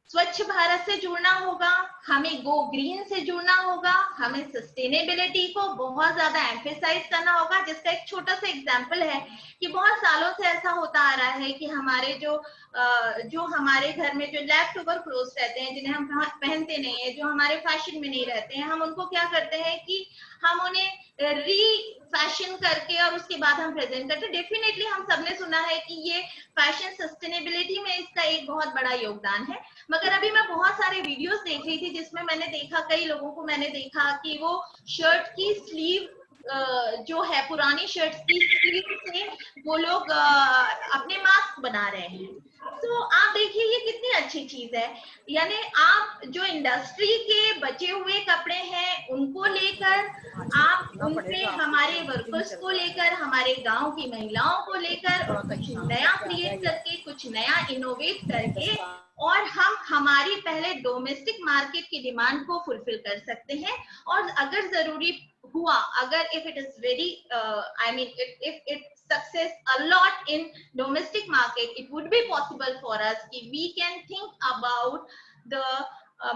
[SPEAKER 3] स्वच्छ भारत से जुड़ना होगा, हमें गो ग्रीन से जुड़ना होगा, हमें सस्टेनेबिलिटी को बहुत ज्यादा एम्फेसाइज करना होगा। जिसका एक छोटा सा एग्जांपल है कि बहुत सालों से ऐसा होता आ रहा है कि हमारे जो हमारे घर में जो लेफ्ट ओवर क्लोथ्स रहते हैं, जिन्हें हम पहनते नहीं है, जो हमारे फैशन में नहीं रहते हैं, हम उनको क्या करते हैं कि हम उन्हें री फैशन करके और उसके बाद हम प्रेजेंट करते हैं। डेफिनेटली हम सबने सुना है कि ये फैशन सस्टेनेबिलिटी में इसका एक बहुत बड़ा योगदान है। मगर अभी मैं बहुत सारे वीडियोस देख रही थी जिसमें मैंने देखा, कई लोगों को मैंने देखा कि वो शर्ट की स्लीव जो है, पुरानी शर्ट की स्लीव से वो लोग अपने मास्क बना रहे हैं। तो आप देखिए ये कितनी अच्छी चीज है। यानी आप जो इंडस्ट्री के बचे हुए कपड़े हैं उनको लेकर, आप उनसे हमारे वर्कर्स को लेकर, हमारे गांव की महिलाओं को लेकर कुछ नया क्रिएट करके, कुछ नया इनोवेट करके, और हम हमारी पहले डोमेस्टिक मार्केट की डिमांड को फुलफिल कर सकते हैं। और अगर जरूरी हुआ, अगर if it is very if it success a lot in domestic market, it would be possible for us कि we can think about the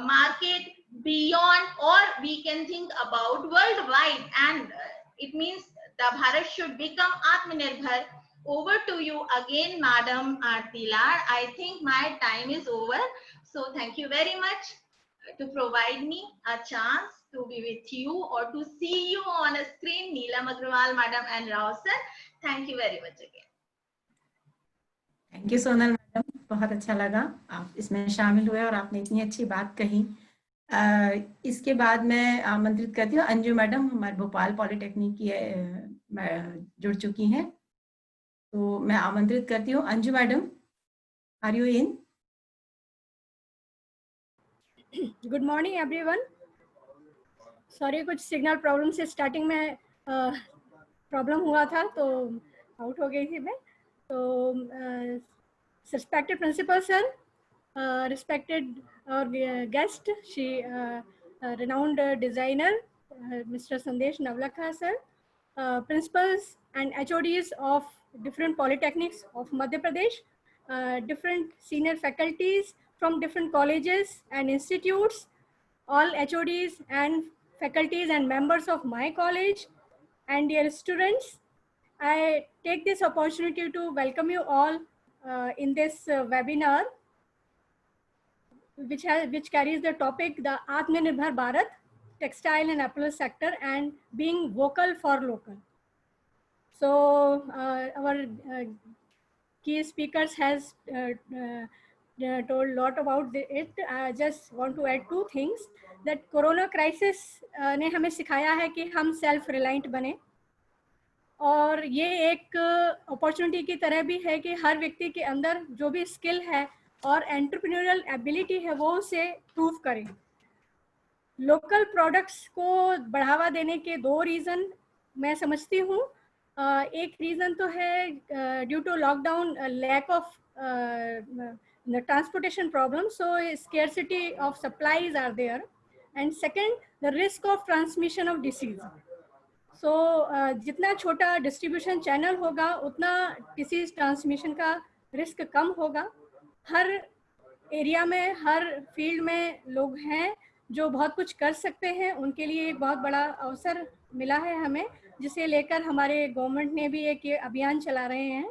[SPEAKER 3] market beyond, or we can think about worldwide, and it means the Bharat should become Atmanirbhar. Over to you again, Madam Aarti Lal. I think my time is over. So thank you very much to provide me a chance to be with you or to see you on a screen, Neelam Agrawal, Madam, and Rao sir. Thank you very much again.
[SPEAKER 2] Thank you Sonal madam, बहुत अच्छा लगा आप इसमें शामिल हुए और आपने इतनी अच्छी बात कही। इसके बाद मैं आमंत्रित करती हूँ अंजू मैडम, हमारे भोपाल पॉलिटेक्निक की जुड़ चुकी हैं, तो मैं आमंत्रित करती हूँ Anju madam, are you in?
[SPEAKER 8] Good morning everyone. Sorry, कुछ सिग्नल प्रॉब्लम से स्टार्टिंग में प्रॉब्लम हुआ था तो आउट हो गई थी मैं। तो respected principal sir, respected our guest, she renowned designer Mr. Sandesh Navlakha sir, principals and HODs of different polytechnics of Madhya Pradesh, different senior faculties from different colleges and institutes, all HODs and faculties and members of my college, and dear students, I take this opportunity to welcome you all in this webinar, which carries the topic the Atmanirbhar Bharat, textile and apparel sector, and being vocal for local. So our key speakers has told a lot about it. I just want to add two things, that Corona crisis ने हमें सिखाया है कि हम self reliant बने, और ये एक अपॉर्चुनिटी की तरह भी है कि हर व्यक्ति के अंदर जो भी स्किल है और एंटरप्रेन्योरियल एबिलिटी है वो उसे प्रूव करें। लोकल प्रोडक्ट्स को बढ़ावा देने के दो रीज़न मैं समझती हूँ। एक रीज़न तो है due to lockdown lack of transportation problem, so scarcity of supplies are there, and second the risk of transmission of disease. So जितना छोटा डिस्ट्रीब्यूशन चैनल होगा उतना डिसीज ट्रांसमिशन का रिस्क कम होगा। हर एरिया में, हर फील्ड में लोग हैं जो बहुत कुछ कर सकते हैं, उनके लिए एक बहुत बड़ा अवसर मिला है हमें, जिसे लेकर हमारे गवर्नमेंट ने भी एक अभियान चला रहे हैं।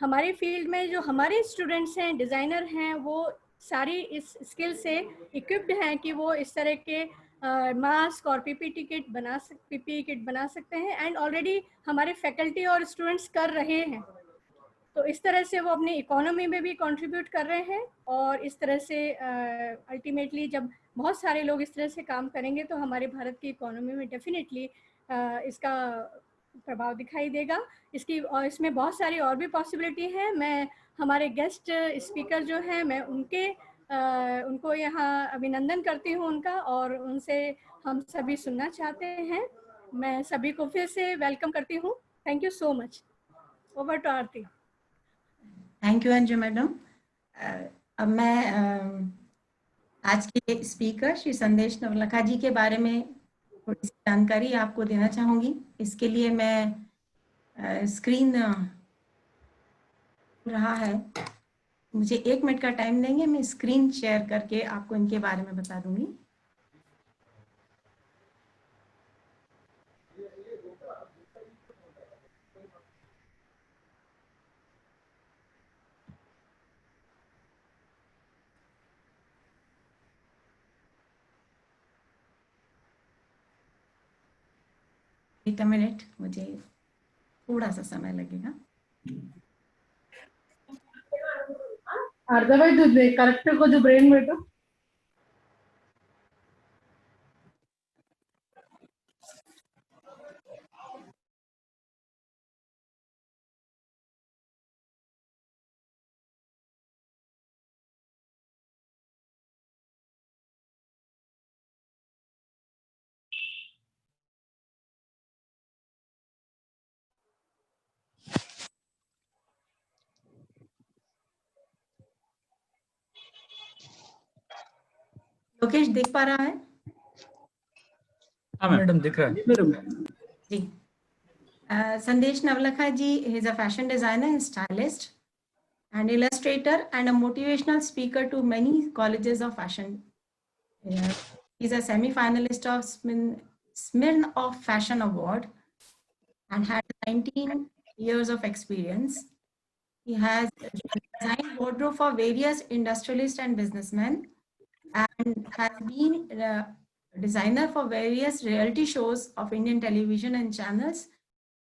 [SPEAKER 8] हमारे फील्ड में जो हमारे स्टूडेंट्स हैं, डिज़ाइनर हैं, वो सारी इस स्किल से इक्विप्ड हैं कि वो इस तरह के मास्क और पीपी किट बना सकते हैं, एंड ऑलरेडी हमारे फैकल्टी और स्टूडेंट्स कर रहे हैं। तो इस तरह से वो अपनी इकोनॉमी में भी कंट्रीब्यूट कर रहे हैं, और इस तरह से अल्टीमेटली जब बहुत सारे लोग इस तरह से काम करेंगे तो हमारे भारत की इकोनॉमी में डेफिनेटली इसका प्रभाव दिखाई देगा। इसमें बहुत सारी और भी पॉसिबिलिटी है। मैं हमारे गेस्ट स्पीकर जो हैं, मैं उनको यहाँ अभिनंदन करती हूँ उनका, और उनसे हम सभी सुनना चाहते हैं। मैं सभी को फिर से वेलकम करती हूँ। Thank you so much. Over to Aarti.
[SPEAKER 2] Thank you Anju madam. अब मैं आज के स्पीकर श्री संदेश नवलखा जी के बारे में थोड़ी सी जानकारी आपको देना चाहूँगी। इसके लिए मैं स्क्रीन रहा है, मुझे 1 मिनट का टाइम देंगे, मैं स्क्रीन शेयर करके आपको इनके बारे में बता दूंगी। एक मिनट, मुझे थोड़ा सा समय लगेगा।
[SPEAKER 7] करेक्टर को जो ब्रेन बेटा
[SPEAKER 2] लोकेश देख पा रहा है?
[SPEAKER 4] हाँ मैडम, दिख रहा है
[SPEAKER 2] जी। संदेश नवलखा जी is a fashion designer and stylist and illustrator and a motivational speaker to many colleges of fashion He's a semi-finalist of Smirnoff Fashion Award and had 19 years of experience. He has designed wardrobe for various industrialists and businessmen and has been a designer for various reality shows of Indian television and channels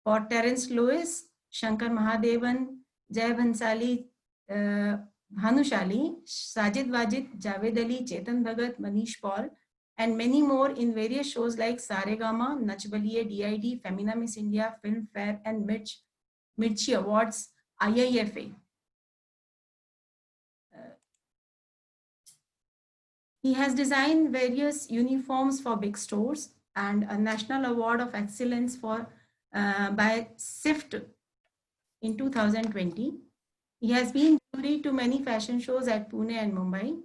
[SPEAKER 2] for Terence Lewis, Shankar Mahadevan, Jay Bhansali, Bhanushali, Sajid Wajid, Javed Ali, Chetan Bhagat, Manish Paul, and many more in various shows like Saregama, Nach Baliye, DID, Femina Miss India, Film Fair, and Mirchi Awards, IIFA. He has designed various uniforms for big stores and a National Award of Excellence for by SIFT in 2020. He has been jury to many fashion shows at Pune and Mumbai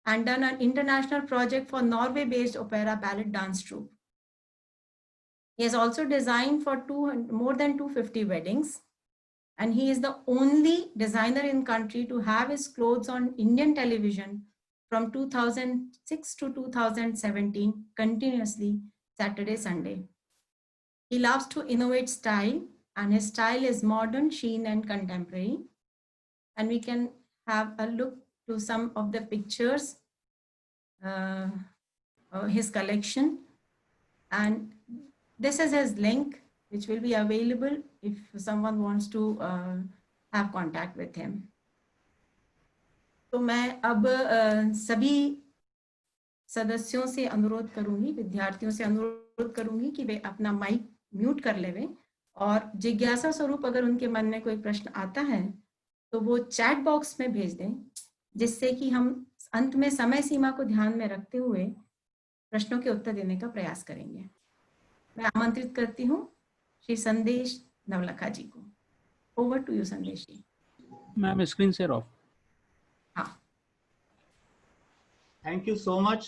[SPEAKER 2] and done an international project for Norway-based opera ballet dance troupe. He has also designed for more than 250 weddings, and he is the only designer in country to have his clothes on Indian television from 2006 to 2017 continuously, Saturday, Sunday. He loves to innovate style, and his style is modern, sheen, and contemporary. And we can have a look to some of the pictures, his collection. And this is his link, which will be available if someone wants to have contact with him. तो मैं अब सभी सदस्यों से अनुरोध करूंगी, विद्यार्थियों से अनुरोध करूंगी कि वे अपना माइक म्यूट कर लेवें और जिज्ञासा स्वरूप अगर उनके मन में कोई प्रश्न आता है तो वो चैट बॉक्स में भेज दें, जिससे कि हम अंत में समय सीमा को ध्यान में रखते हुए प्रश्नों के उत्तर देने का प्रयास करेंगे। मैं आमंत्रित करती हूँ श्री संदेश नवलखा जी को। Over to you Sandesh ji.
[SPEAKER 4] Ma'am screen share off.
[SPEAKER 2] हाँ।
[SPEAKER 9] Thank you so much.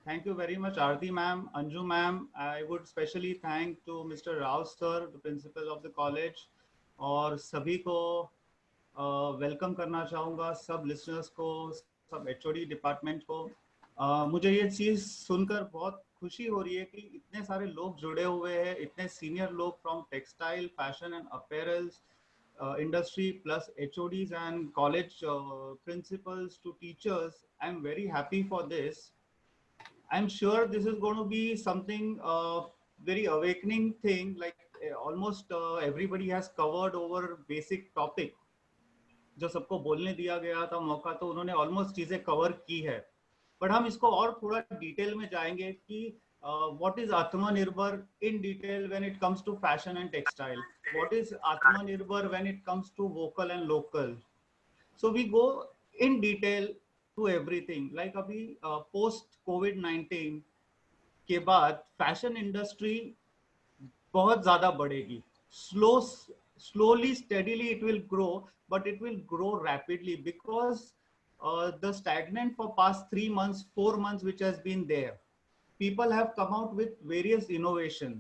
[SPEAKER 9] Thank you very much, Aarti ma'am, Anju ma'am. I would specially thank to Mr. Rao sir, the principal of the college, और सभी को welcome करना चाहूँगा, सब listeners को, सब HOD department को। मुझे ये चीज़ सुनकर बहुत खुशी हो रही है कि इतने सारे लोग जुड़े हुए हैं, इतने सीनियर लोग from textile, fashion and apparels industry plus HODs and college principals to teachers. I'm very happy for this. I'm sure this is going to be something very awakening thing, like almost everybody has covered over basic topic. जो सबको बोलने दिया गया था मौका, तो उन्होंने almost चीजें कवर की है, बट हम इसको और थोड़ा डिटेल में जाएंगे कि what is Atmanirbhar in detail when it comes to fashion and textile? What is Atmanirbhar when it comes to vocal and local? So we go in detail to everything. Like अभी post COVID-19 के बाद fashion industry बहुत ज़्यादा बढ़ेगी. Slowly, steadily it will grow, but it will grow rapidly because the stagnant for past 3 months, 4 months which has been there. People have come out with various innovation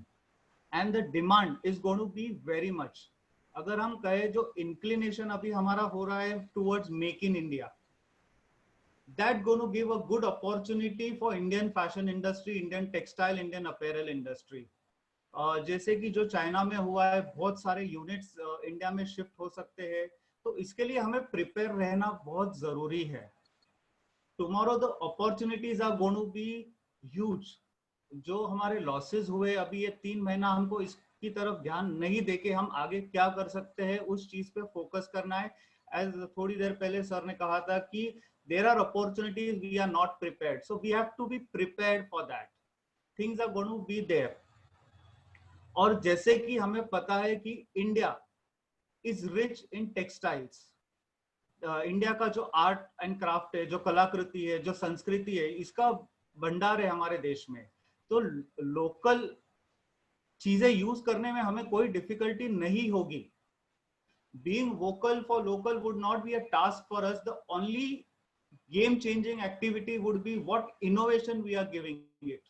[SPEAKER 9] and the demand is going to be very much. अगर हम कहें जो inclination अभी हमारा हो रहा है towards make in India, that going to give a good opportunity for Indian fashion industry, Indian textile, Indian apparel industry. जैसे कि जो चाइना में हुआ है, बहुत सारे यूनिट्स इंडिया में शिफ्ट हो सकते हैं, तो इसके लिए हमें प्रिपेयर रहना बहुत जरूरी है. Tomorrow the opportunities are going to be huge. जो हमारे लॉसेस हुए अभी ये 3 महीना, हमको इसकी तरफ ध्यान नहीं देके हम आगे क्या कर सकते हैं उस चीज पे फोकस करना है. एज थोड़ी देर पहले सर ने कहा था कि there are opportunities, we are not prepared, so we have to be prepared for that. Things are going to be there. और जैसे कि हमें पता है कि India is rich in textiles. India का जो आर्ट एंड क्राफ्ट है, जो कलाकृति है, जो संस्कृति है, इसका भंडार है हमारे देश में. तो लोकल चीजें यूज करने में हमें कोई डिफिकल्टी नहीं होगी. Being vocal for local would not be a task for us. The only game changing activity would be what innovation we are giving it.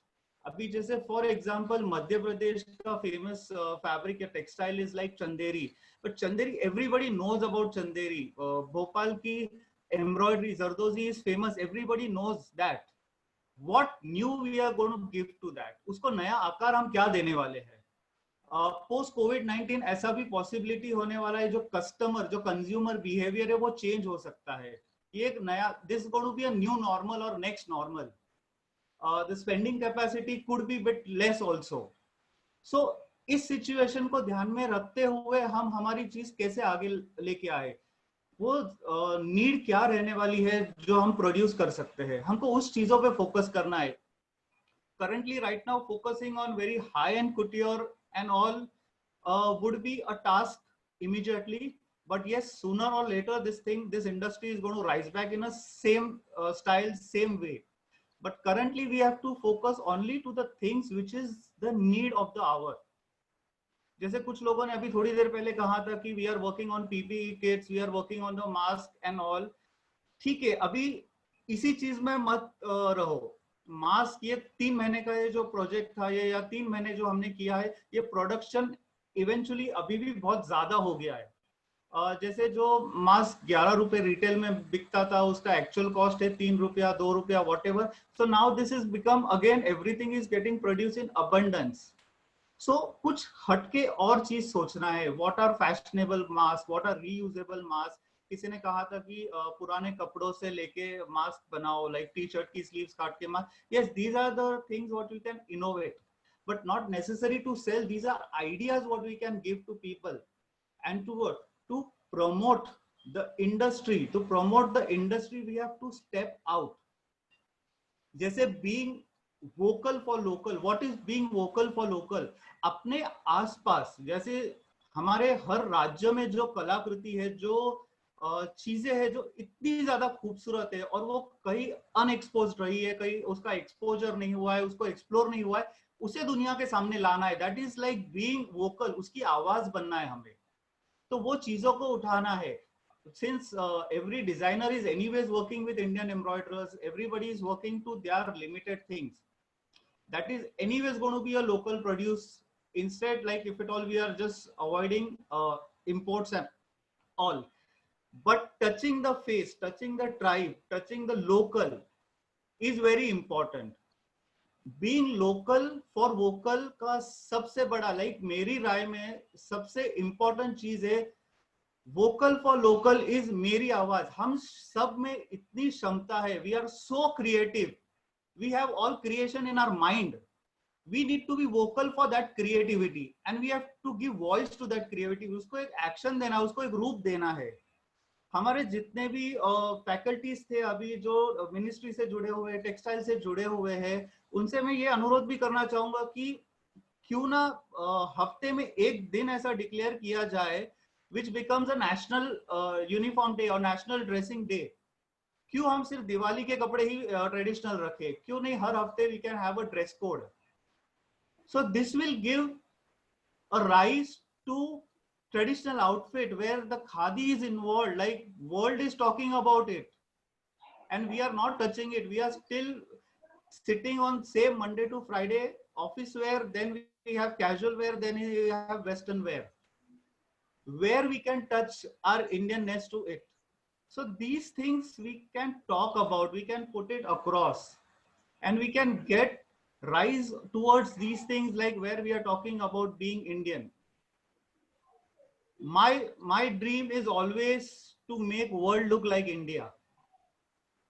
[SPEAKER 9] अभी जैसे फॉर एग्जाम्पल मध्य प्रदेश का फेमस फैब्रिक या textile is like Chanderi. But Chanderi everybody knows about Chanderi. Bhopal की embroidery zardozi is famous, everybody knows that. what new we are going to give to that, उसको नया आकार हम क्या देने वाले हैं. पोस्ट कोविड-19 ऐसा भी पॉसिबिलिटी होने वाला है, जो कस्टमर जो कंज्यूमर बिहेवियर है वो चेंज हो सकता है. ये एक नया, this going to be a new normal और next normal. The spending capacity could be bit less also. So इस सिचुएशन को ध्यान में रखते हुए हम हमारी चीज कैसे आगे लेके आए, वो नीड क्या रहने वाली है जो हम प्रोड्यूस कर सकते हैं, हमको उस चीजों पे फोकस करना है. Currently right now focusing on very high end couture and all would be a task immediately, but yes, sooner or later this industry is going to rise back in a same style, same way. But currently we have to focus only to the things which is the need of the hour. जैसे कुछ लोगों ने अभी थोड़ी देर पहले कहा था कि we are working on PPE kits, we are working on the mask and all. ठीक है, अभी इसी चीज में मत रहो. मास्क ये 3 महीने का ये जो प्रोजेक्ट था, ये या 3 महीने जो हमने किया है, ये प्रोडक्शन इवेंचुअली अभी भी बहुत ज्यादा हो गया है. जैसे जो मास्क 11 रुपए रिटेल में बिकता था, उसका एक्चुअल कॉस्ट है 3 रुपया 2 रुपया whatever. So now this is become again everything is getting produce in abundance. So कुछ हटके और चीज सोचना है. What are fashionable mask, what are reusable mask. किसी ने कहा था कि पुराने कपड़ों से लेके मास्क बनाओ, लाइक टी शर्ट की स्लीव्स काट के mask. Yes, these are the things what we can innovate, but not necessary to sell. These are ideas what we can give to people and to what, to promote the industry. To promote the industry we have to step out. जैसे being vocal for local. What is being vocal for local? अपने आसपास, जैसे हमारे हर राज्य में जो कलाकृति है, जो चीजें हैं जो इतनी ज्यादा खूबसूरत है और वो कहीं अनएक्सपोज्ड रही है, कहीं उसका एक्सपोजर नहीं हुआ है, उसको एक्सप्लोर नहीं हुआ है, उसे दुनिया के सामने लाना है. That is like being vocal. उसकी आवाज बनना है हमें. तो वो चीजों को उठाना है. Since every designer is anyways working with Indian embroiderers, everybody is working to their limited things. That is anyways going to be a local produce. Instead, like if at all we are just avoiding imports and all, but touching the face, touching the tribe, touching the local is very important. Being local for vocal का सबसे बड़ा, like मेरी राय में सबसे important चीज है, vocal for local is मेरी आवाज. हम सब में इतनी क्षमता है. We are so creative. We have all creation in our mind. We need to be vocal for that creativity and we have to give voice to that creativity. उसको एक action देना, उसको एक रूप देना है. हमारे जितने भी फैकल्टीज थे अभी जो मिनिस्ट्री से जुड़े हुए, टेक्सटाइल से जुड़े हुए हैं, उनसे मैं ये अनुरोध भी करना चाहूंगा कि क्यों ना हफ्ते में एक दिन ऐसा डिक्लेयर किया जाए which becomes a national uniform day और नेशनल ड्रेसिंग डे. क्यों हम सिर्फ दिवाली के कपड़े ही ट्रेडिशनल रखें? क्यों नहीं हर हफ्ते we can have a dress code. So this will give a rise to traditional outfit where the khadi is involved, like world is talking about it and we are not touching it. We are still sitting on same Monday to Friday office wear, then we have casual wear, then we have western wear, where we can touch our Indianness to it. So these things we can talk about, we can put it across and we can get rise towards these things, like where we are talking about being Indian. My dream is always to make world look like India.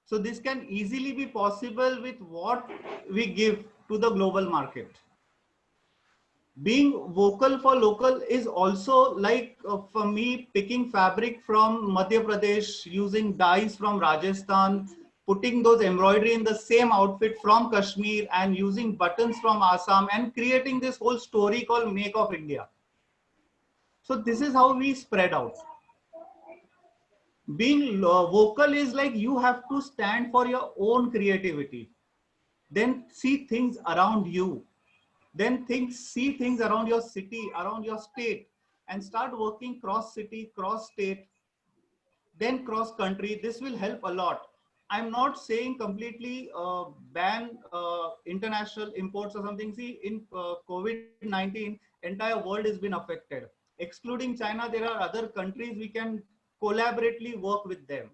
[SPEAKER 9] So this can easily be possible with what we give to the global market. Being vocal for local is also like for me picking fabric from Madhya Pradesh, using dyes from Rajasthan, putting those embroidery in the same outfit from Kashmir and using buttons from Assam and creating this whole story called Make of India. So this is how we spread out. Being vocal is like you have to stand for your own creativity. Then see things around you. Then see things around your city, around your state, and start working cross city, cross state, then cross country. This will help a lot. I'm not saying completely ban international imports or something. See, in COVID-19, entire world has been affected. Excluding China, there are other countries we can collaboratively work with them.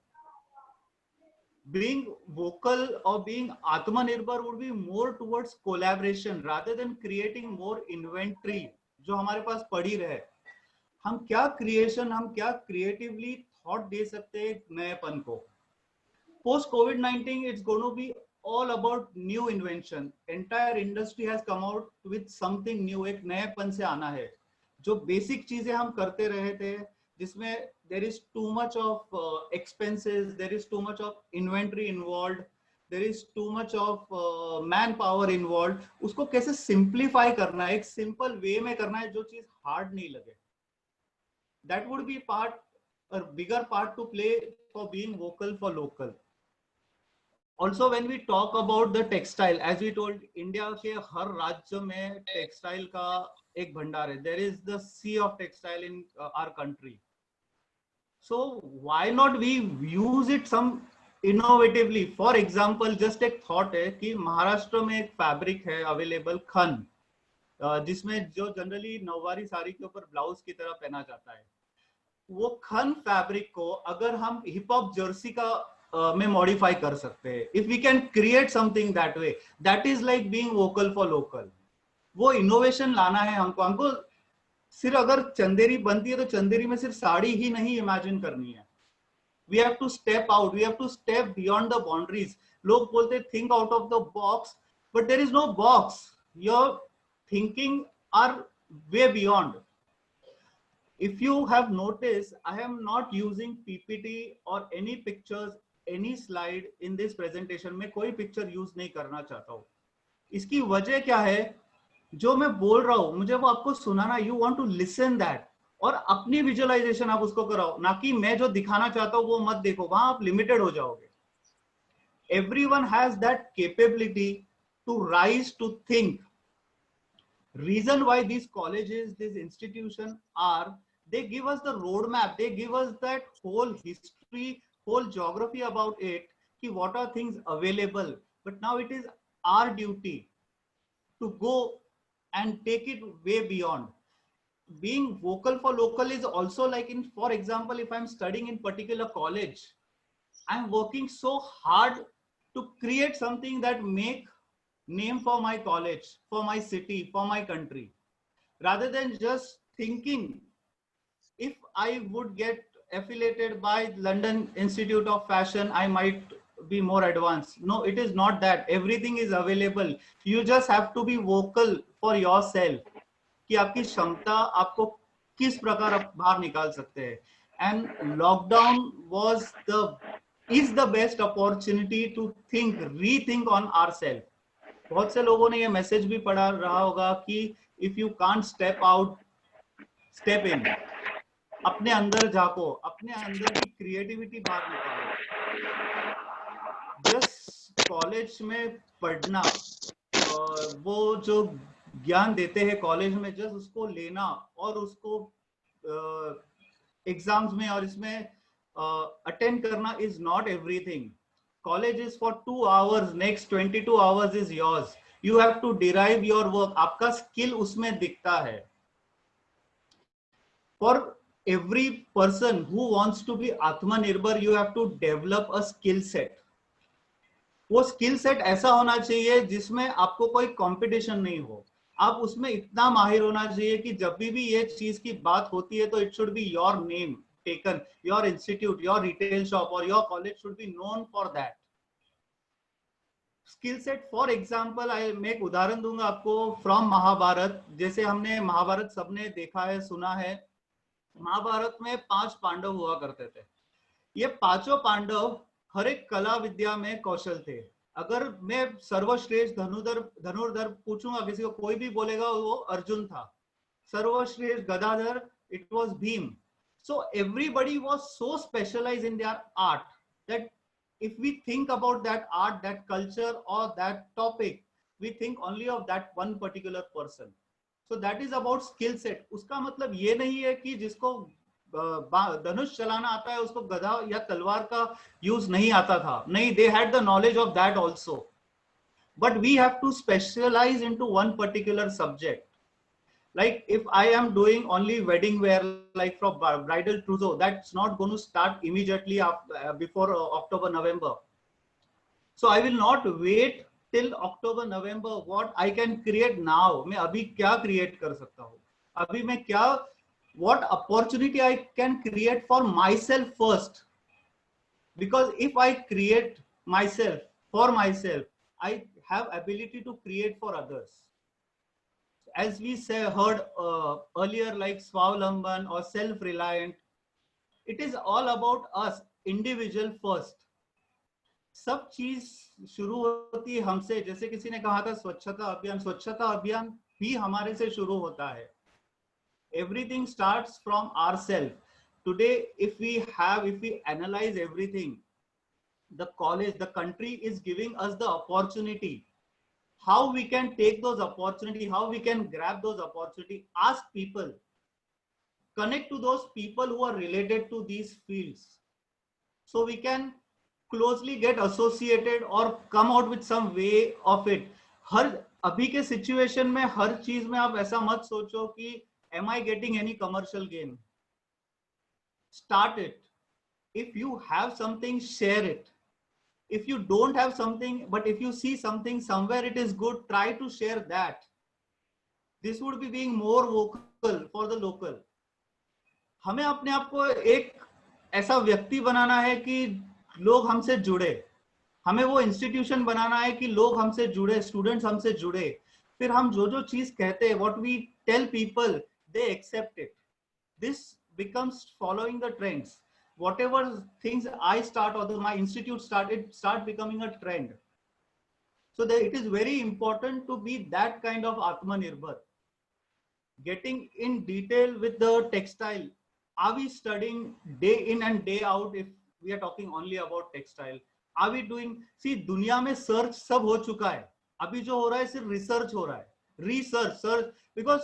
[SPEAKER 9] being vocal or being Atmanirbhar would be more towards collaboration rather than creating more inventory जो हमारे पास पड़ी रहे. हम क्या creation, हम क्या creatively thought दे सकते हैं नएपन को. Post COVID-19, it's going to be all about new invention. Entire industry has come out with something new. एक नएपन से आना है. जो basic चीजें हम करते रहे थे, जिसमें there is too much of expenses, there is too much of inventory involved, there is too much of manpower involved. उसको कैसे simplify करना है, एक simple way में करना है जो चीज hard नहीं लगे. That would be a bigger part to play for being vocal for local. Also, when we talk about the textile, as we told, India के हर राज्य में textile का एक भंडार है. There is the sea of textile in our country. So why not we use it some innovatively? For example, just एक thought है कि महाराष्ट्र में एक fabric है available खन, जिसमें जो जनरली नौवारी साड़ी के ऊपर ब्लाउज की तरह पहना जाता है. वो खन फैब्रिक को अगर हम हिप हॉप जर्सी का में मॉडिफाई कर सकते हैं, if we can create something that way, that is like being vocal for local. वो इनोवेशन लाना है हमको सिर्फ अगर चंदेरी बनती है तो चंदेरी में सिर्फ साड़ी ही नहीं इमेजिन करनी है. We have to step out, we have to step beyond the boundaries. लोग बोलते think out of the box, but there is no box. Your thinking are way beyond. If you have noticed, I am not using PPT or any pictures, any slide in this presentation. मैं कोई picture use नहीं करना चाहता हूँ. इसकी वजह क्या है? जो मैं बोल रहा हूँ मुझे वो आपको सुनाना. You want to listen that और अपनी visualization आप उसको कराओ, ना कि मैं जो दिखाना चाहता हूँ वो मत देखो. वहां आप limited हो जाओगे. Everyone has that capability to rise to think. Reason why these colleges, these institutions are, they give us the roadmap, they give us that whole history, whole geography about it, ki what are things available. But now it is our duty to go and take it way beyond. Being vocal for local is also like in, for example, if I'm studying in particular college, I'm working so hard to create something that make name for my college, for my city, for my country, rather than just thinking if I would get affiliated by London Institute of Fashion, I might be more advanced. No, it is not that. Everything is available. You just have to be vocal for yourself. कि आपकी क्षमता आपको किस प्रकार आप बाहर निकाल सकते हैं. And lockdown is the best opportunity to rethink on ourselves. बहुत से लोगों ने ये मैसेज भी पढ़ा रहा होगा कि if you can't step out, step इन. अपने अंदर झांको, अपने अंदर की क्रिएटिविटी बाहर निकालो. जस्ट कॉलेज में पढ़ना, वो जो ज्ञान देते हैं कॉलेज में, जस्ट उसको लेना और उसको एग्जाम्स में और इसमें अटेंड करना is not everything. College is for 2 hours, next 22 hours is yours. You have to derive your work. आपका skill उसमें दिखता है. For every person who wants to be Atmanirbhar, you have to develop a skill set. वो skill set ऐसा होना चाहिए जिसमें आपको कोई competition नहीं हो. आप उसमें इतना माहिर होना चाहिए कि जब भी ये चीज की बात होती है तो it should be your name taken, your institute, your retail shop or your college should be known for that. Skill set, for example, मैं एक उदाहरण दूंगा आपको from महाभारत. जैसे हमने महाभारत सबने देखा है, सुना है. महाभारत में 5 पांडव हुआ करते थे. ये 5 पांडव हर एक कला विद्या में कौशल थे. अगर मैं सर्वश्रेष्ठ धनुर्धर पूछूंगा किसी को, कोई भी बोलेगा वो अर्जुन था. सर्वश्रेष्ठ Gadadhar, it was Bhim. So everybody was so specialized in their art that if we think about that art, that culture or that topic, we think only of that one particular person. So that is about skill set. उसका मतलब ये नहीं है कि जिसको धनुष चलाना आता है उसको गदा या तलवार का यूज नहीं आता था. नहीं, they had the knowledge of that also. But we have to specialize into one particular subject. Like if I am doing only wedding wear, like for bridal trousseau, that's not going to start immediately after, before October, November. So I will not wait till October, November. What I can create now, मैं अभी क्या create कर सकता हूँ, अभी मैं क्या, what opportunity I can create for myself first. Because if I create myself for myself, I have ability to create for others. As we heard earlier, like Swavlamban or self-reliant, it is all about us, individual first. सब चीज शुरू होती है हमसे. जैसे किसी ने कहा था स्वच्छता अभियान भी हमारे से शुरू होता है. Everything starts from ourselves. Today, if we analyze everything, the college, the country is giving us the opportunity. How we can take those opportunity, how we can grab those opportunity, ask people, connect to those people who are related to these fields. So we can closely get associated or come out with some way of it. हर अभी के situation में हर चीज में आप ऐसा मत सोचो कि am I getting any commercial gain? Start it. If you have something, share it. If you don't have something, but if you see something somewhere it is good, try to share that. This would be being more vocal for the local. हमें अपने आप को एक ऐसा व्यक्ति बनाना है कि लोग हमसे जुड़े. हमें वो इंस्टीट्यूशन बनाना है कि लोग हमसे जुड़े, स्टूडेंट्स हमसे जुड़े. फिर हम जो चीज कहते हैं, what we tell people, they accept it. This becomes following the trends. Whatever things I start or my institute start becoming a trend. So it is very important to be that kind of Atmanirbhar. Getting in detail with the textile. Are we studying day in and day out if we are talking only about textile? Are we doing, see दुनिया में search सब हो चुका है. अभी जो हो रहा है सिर्फ research हो रहा है. Research, because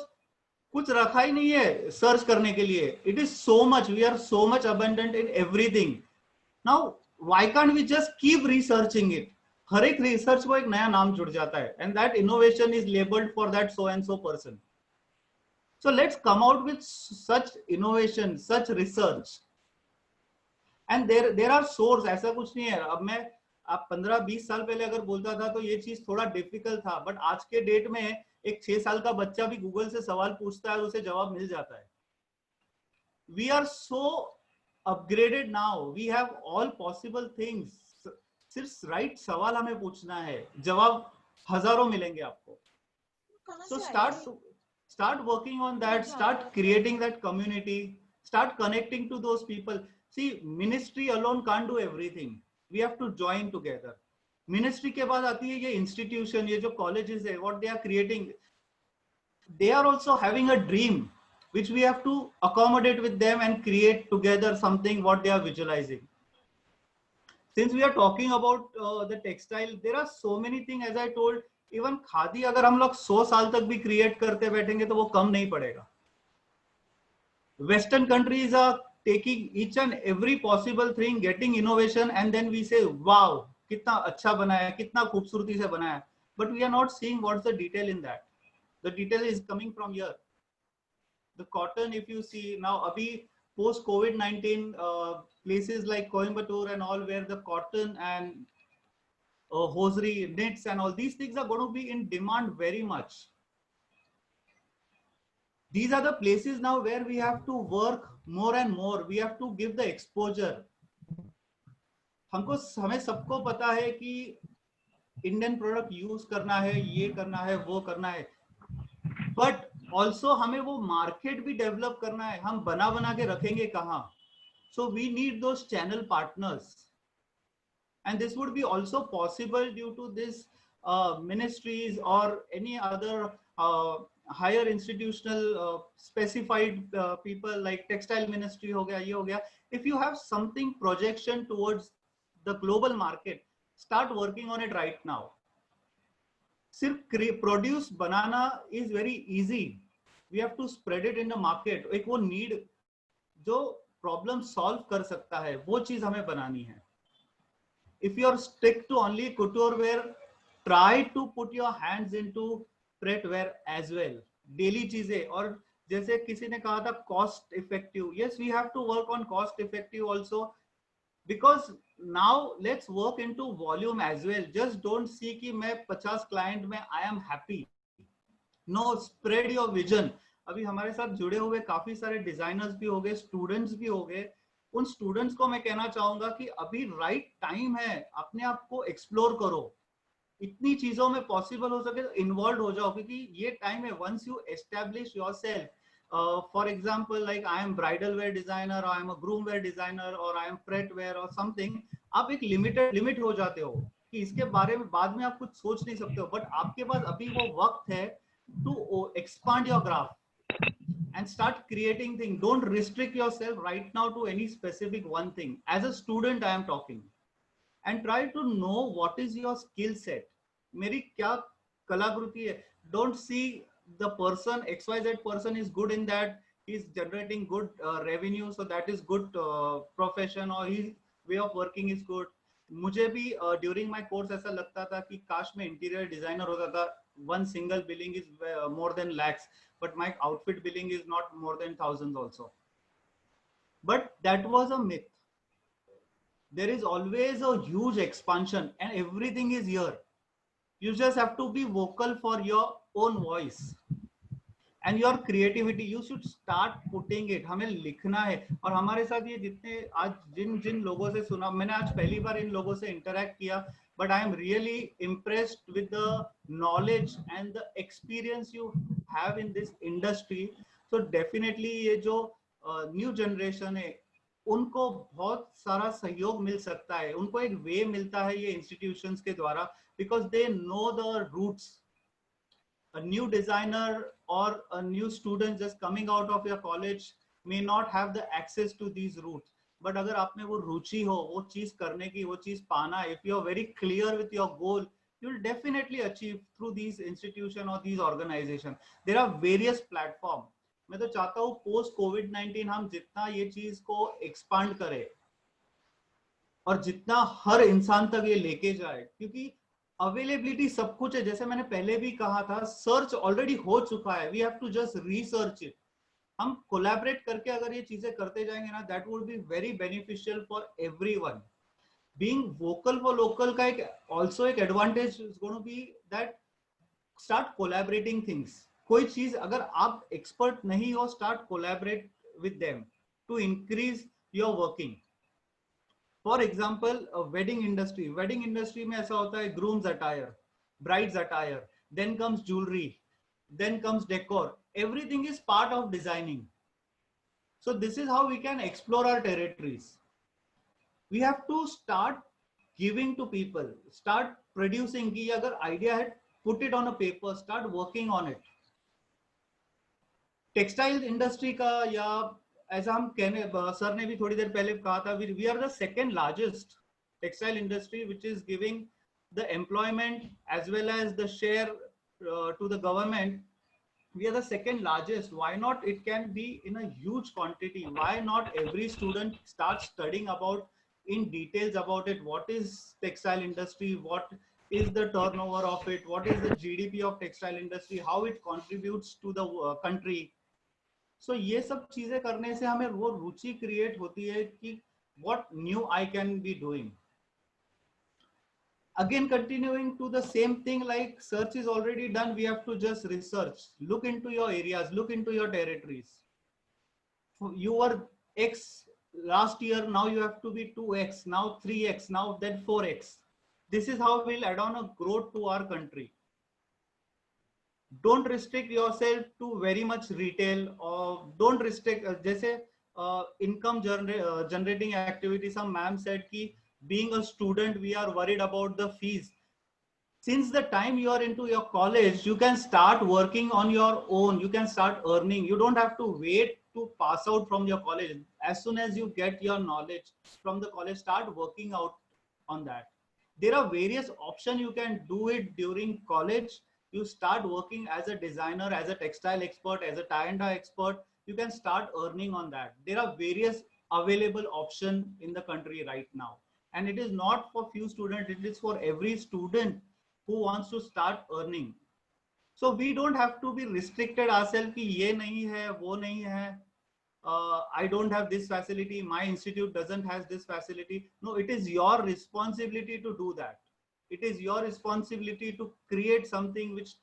[SPEAKER 9] कुछ रखा ही नहीं है सर्च करने के लिए. It is so much, we are so much abundant in everything. Now, why can't we just keep researching it? हर एक research को एक नया नाम जुड़ जाता है, and that innovation is labeled for that so and so person. So let's come out with such innovation, such research. And there are sources. ऐसा कुछ नहीं है. अब मैं आप 15-20 साल पहले अगर बोलता था तो ये चीज थोड़ा डिफिकल्ट था, बट आज के डेट में एक 6 साल का बच्चा भी गूगल से सवाल पूछता है और उसे जवाब मिल जाता है. We are so upgraded now. We have all possible things. सिर्फ राइट सवाल हमें पूछना है, जवाब हजारों मिलेंगे आपको. So start working on that. Start creating that community. Start connecting to those people. See, ministry alone can't do everything. We have to join together. Ministry के बाद आती है ये institution, ये जो colleges है, what they are creating. They are also having a dream, which we have to accommodate with them and create together something what they are visualizing. Since we are talking about the textile, there are so many things. As I told, even khadi अगर हम लोग 100 साल तक भी create करते बैठेंगे तो वो कम नहीं पड़ेगा. Western countries are taking each and every possible thing, getting innovation, and then we say, wow, कितना अच्छा बनाया, कितना खूबसूरती से बनाया. But we are not seeing what's the detail in that. The detail is coming from here. The cotton, if you see now, abhi post COVID-19, places like Coimbatore and all, where the cotton and hosiery, knits and all these things are going to be in demand very much. These are the places now where we have to work more and more. We have to give the exposure. हमें सबको पता है कि Indian product use करना है, ये करना है, वो करना है, बट ऑल्सो हमें वो मार्केट भी डेवलप करना है. हम बना के रखेंगे कहाँ? So we need those channel partners, and this would be also possible due to this ministries or any other higher institutional specified people like textile ministry हो गया, ये हो गया. If you have something projection towards the global market, start working on it right now. सिर्फ produce banana is very easy. We have to spread it in the market. एक वो need जो problem solve कर सकता है, वो चीज हमें बनानी है. If you are stick to only couture wear, try to put your hands into thread wear as well. Daily चीजें, और जैसे किसी ने कहा था cost effective. Yes, we have to work on cost effective also, because now let's work into volume as well. Just don't see कि मैं 50 client में I am happy. No, spread your vision. अभी हमारे साथ जुड़े हुए काफी सारे डिजाइनर्स भी हो गए, स्टूडेंट्स भी हो गए. उन स्टूडेंट्स को मैं कहना चाहूंगा कि अभी राइट टाइम है, अपने आप को एक्सप्लोर करो, इतनी चीजों में पॉसिबल हो सके तो इन्वॉल्व हो जाओ, क्योंकि ये टाइम है. Once you establish yourself, for example like I am bridal wear designer, I am a groom wear designer, और आई एम फ्रेट वेयर और समथिंग, आप एक लिमिट हो जाते हो कि इसके बारे में बाद में आप कुछ सोच नहीं सकते हो. बट आपके पास अभी वो वक्त है to expand your graph and start creating things. Don't restrict yourself right now to any specific one thing. As a student I am talking, and try to know what is your skill set. मेरी क्या कलाकृति है. Don't see the person XYZ person is good in that, he's generating good revenue, so that is good profession, or his way of working is good. मुझे भी during my course ऐसा लगता था कि काश मैं इंटीरियर डिजाइनर होता था. One single billing is more than lakhs, but my outfit billing is not more than thousands also. But that was a myth. There is always a huge expansion and everything is here. You just have to be vocal for your own voice and your creativity. You should start putting it. हमें लिखना है. और हमारे साथ ये जितने आज जिन लोगों से सुना, मैंने आज पहली बार इन लोगों से इंटरेक्ट किया, but I am really impressed with the knowledge and the experience you have in this industry. So definitely ये जो new generation है, उनको बहुत सारा सहयोग मिल सकता है, उनको एक वे मिलता है ये institutions के द्वारा, because they know the roots. A new designer or a new student just coming out of your college may not have the access to these roots. But अगर आप में वो रुचि हो, वो चीज करने की, वो चीज पाना, if you are very clear with your goal, you will definitely achieve through these institution or these organization. There are various platform. मैं तो चाहता हूँ post COVID-19 हम जितना ये चीज को expand करें और जितना हर इंसान तक ये लेके जाए, क्योंकि अवेलेबिलिटी सब कुछ है. जैसे मैंने पहले भी कहा था, सर्च ऑलरेडी हो चुका है. We have to just research it. हम कोलैबोरेट करके अगर ये चीजें करते जाएंगे ना, that would be very beneficial for everyone. Being vocal for local का एक आल्सो एक advantage is going to be that start collaborating things. कोई चीज अगर आप एक्सपर्ट नहीं हो, start collaborate with them to increase your working. For example wedding industry में ऐसा होता है, groom's attire, bride's attire, then comes jewellery, then comes decor. Everything is part of designing. So this is how we can explore our territories. We have to start giving to people, start producing. कि अगर idea है, put it on a paper, start working on it. Textile industry का, या ऐसा हम कहने, sir ने भी थोड़ी देर पहले कहा था, we are the second largest textile industry, which is giving the employment as well as the share to the government. We are the second largest. Why not? It can be in a huge quantity. Why not every student start studying about in details about it? What is textile industry? What is the turnover of it? What is the GDP of textile industry? How it contributes to the country? So ये सब चीजें करने से हमें वो रुचि create होती है कि what new I can be doing. Again, continuing to the same thing, like search is already done, we have to just research, look into your areas, look into your territories. You were X last year, now you have to be 2X, now 3X, now then 4X. This is how we'll add on a growth to our country. Don't restrict yourself to very much retail, or don't restrict, जैसे income generating activities. Some ma'am said कि being a student, we are worried about the fees. Since the time you are into your college, you can start working on your own. You can start earning. You don't have to wait to pass out from your college. As soon as you get your knowledge from the college, start working out on that. There are various options. You can do it during college. You start working as a designer, as a textile expert, as a tie and dye expert. You can start earning on that. There are various available options in the country right now. And it is not for few students, it is for every student who wants to start earning. So we don't have to be restricted ourselves कि ये नहीं है, वो नहीं है. I don't have this facility, my institute doesn't have this facility. No, it is your responsibility to do that. It is your responsibility to create something which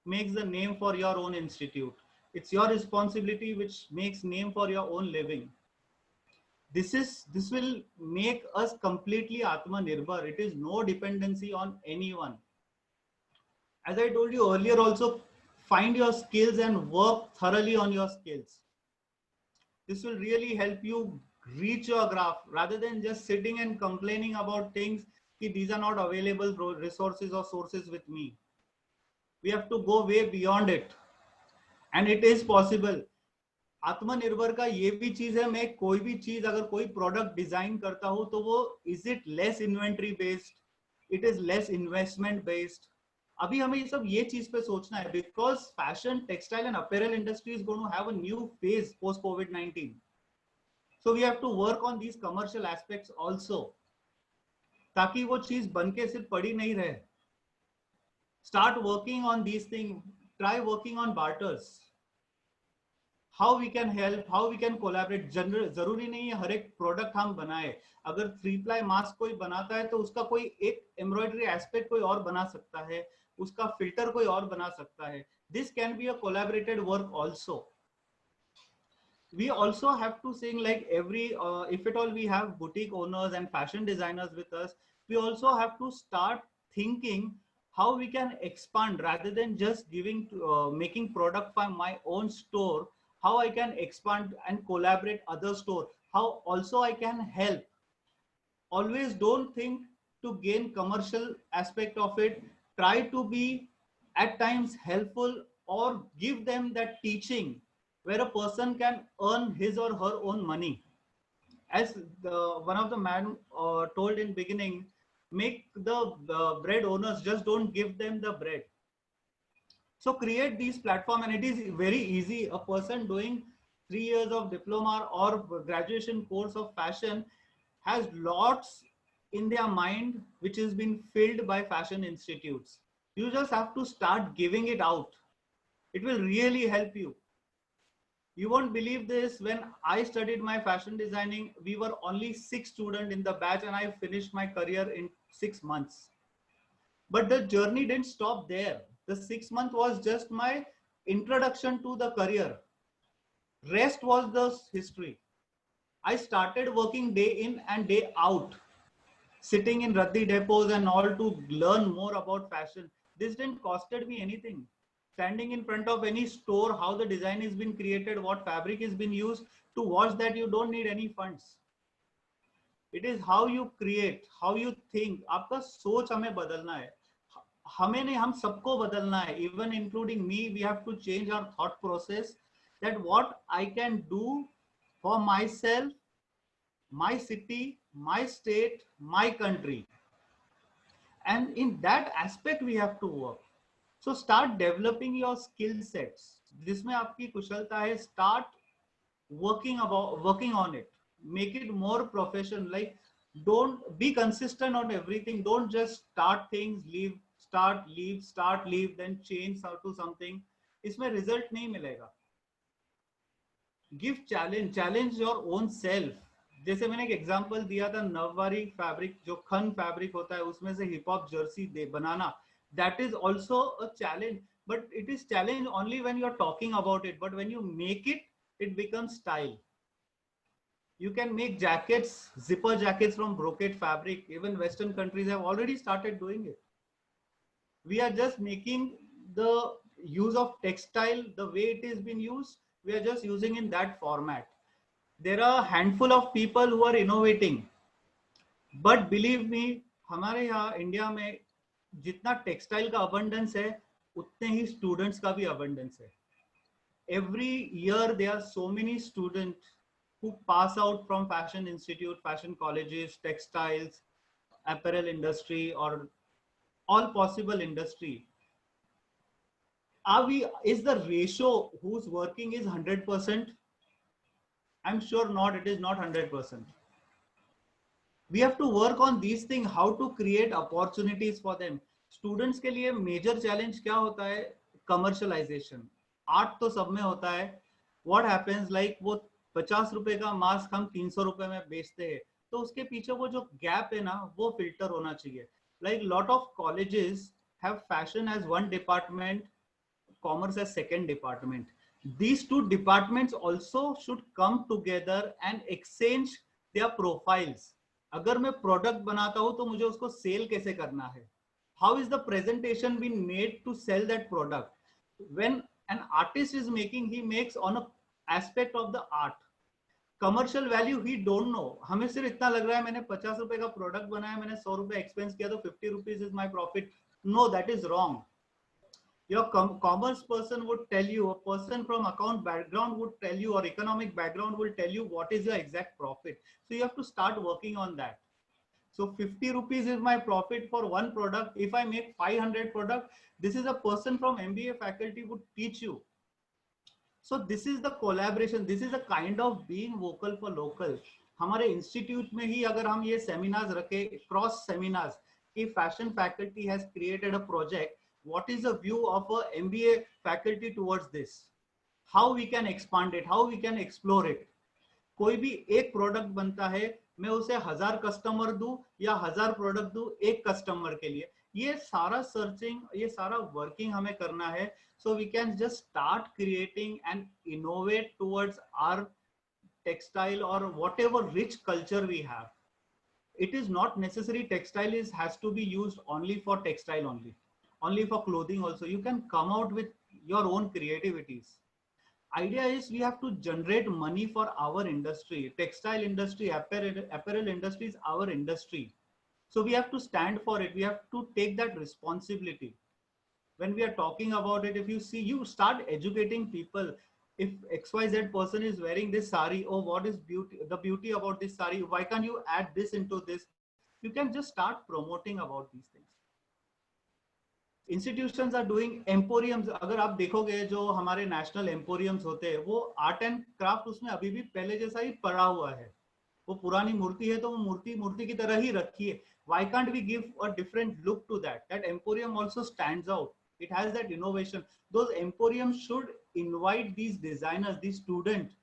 [SPEAKER 9] makes the name for your own institute. It's your responsibility which makes name for your own living. This will make us completely Atmanirbhar. It is no dependency on anyone. As I told you earlier also, find your skills and work thoroughly on your skills. This will really help you reach your graph rather than just sitting and complaining about things. These are not available resources or sources with me. We have to go way beyond it. And it is possible. आत्मनिर्भर का ये भी चीज है, मैं कोई भी चीज अगर कोई प्रोडक्ट डिजाइन करता हूं तो वो is it less inventory based, it is less investment based. अभी हमें ये चीज पे सोचना है, because fashion, textile and apparel industry is going to have a new phase post कोविड-19. So we have to work on these commercial aspects also, ताकि वो चीज बन के सिर्फ पड़ी नहीं रहे. Start working on these thing, try working on barters. How we can help, how we can collaborate. जरूरी नहीं है हर एक प्रोडक्ट हम बनाए. अगर 3-ply मास्क कोई बनाता है तो उसका कोई एक एम्ब्रॉयडरी एस्पेक्ट कोई और बना सकता है, उसका फिल्टर कोई और बना सकता है. This can be a collaborated work also. We also have to sing like every, if at all we have boutique owners and fashion designers with us, we also have to start thinking how we can expand rather than just giving, making product by my own store. How I can expand and collaborate other store, how also I can help. Always don't think to gain commercial aspect of it. Try to be at times helpful or give them that teaching where a person can earn his or her own money. As one of the man told in beginning, make the bread owners, just don't give them the bread. So create these platforms, and it is very easy. A person doing 3 years of diploma or graduation course of fashion has lots in their mind which has been filled by fashion institutes. You just have to start giving it out. It will really help you. You won't believe this. When I studied my fashion designing, we were only 6 students in the batch, and I finished my career in 6 months. But the journey didn't stop there. The 6 months was just my introduction to the career. Rest was the history. I started working day in and day out, sitting in Radhi depots and all to learn more about fashion. This didn't costed me anything. Standing in front of any store, how the design has been created, what fabric has been used, to watch that you don't need any funds. It is how you create, how you think. आपका सोच हमें बदलना है. हमें नहीं, हम सबको बदलना है. Even including me, we have to change our thought process. That what I can do for myself, my city, my state, my country. And in that aspect, we have to work. So start developing your skill sets. जिसमें आपकी कुशलता है, start working on it. Make it more professional. Like, don't be consistent on everything. Don't just start things, leave, start, leave, start, leave, then change to something. इसमें result नहीं मिलेगा. Give challenge your own self. जैसे मैंने एक example दिया था, नववारी fabric, जो खन फैब्रिक होता है, उसमें से hip hop Jersey banana, that is also a challenge. But it is challenge only when you are talking about it. But when you make it, it becomes style. You can make jackets, zipper jackets from brocade fabric. Even Western countries have already started doing it. We are just making the use of textile the way it is being used. We are just using in that format. There are a handful of people who are innovating. But believe me, हमारे यहाँ India में जितना textile का abundance है, उतने ही students का भी abundance है. Every year there are so many students who pass out from fashion institute, fashion colleges, textiles, apparel industry, or all possible industry. Is the ratio who's working is 100%? I'm sure not. It is not 100%. We have to work on these things, how to create opportunities for them. Students के लिए major challenge क्या होता है? Commercialization. Art तो सब में होता है. What happens, like वो 50 रुपए का मास्क हम 300 रुपए में बेचते हैं, तो उसके पीछे वो जो गैप है ना, वो फिल्टर होना चाहिए. Like lot of colleges have fashion as one department, commerce as second department. These two departments also should come together and exchange their profiles. अगर मैं प्रोडक्ट बनाता हूं तो मुझे उसको सेल कैसे करना है, how is the presentation being made to sell that product. When an artist is making, he makes on a aspect of the art. Commercial value he don't know. हमें सिर्फ इतना लग रहा है मैंने 50 रुपए का प्रोडक्ट बनाया, मैंने 100 रुपए एक्सपेंस किया तो 50 rupees is my profit. No, that is wrong. Your commerce person would tell you, a person from account background would tell you, or economic background will tell you what is your exact profit. So you have to start working on that. So 50 rupees is my profit for one product. If I make 500 product, this is a person from MBA faculty would teach you. So this is the collaboration. This is a kind of being vocal for local. हमारे institute में ही अगर हम ये seminars रखे, cross seminars, कि fashion faculty has created a project, what is the view of a MBA faculty towards this, how we can expand it, how we can explore it. कोई भी एक प्रोडक्ट बनता है, मैं उसे 1000 कस्टमर दूं या 1000 प्रोडक्ट दूं एक कस्टमर के लिए, ये सारा सर्चिंग, ये सारा वर्किंग हमें करना है. So we can just start creating and innovate towards our textile or whatever rich culture we have. It is not necessary textile has to be used only for textile only for clothing also. You can come out with your own creativities. Idea is we have to generate money for our industry. Textile industry, apparel industry is our industry. So we have to stand for it. We have to take that responsibility. When we are talking about it, if you see, you start educating people. If XYZ person is wearing this sari, oh, what is the beauty about this sari? Why can't you add this into this? You can just start promoting about these things. Institutions are doing emporiums. अगर आप देखोगे जो हमारे national एम्पोरियम्स होते हैं, वो art and craft उसमें अभी भी पहले जैसा ही पड़ा हुआ है. वो पुरानी मूर्ति है तो वो मूर्ति की तरह ही रखी है. Why can't we give a different look to that? That emporium also stands out. It has that innovation. Those emporiums should invite these designers, these students,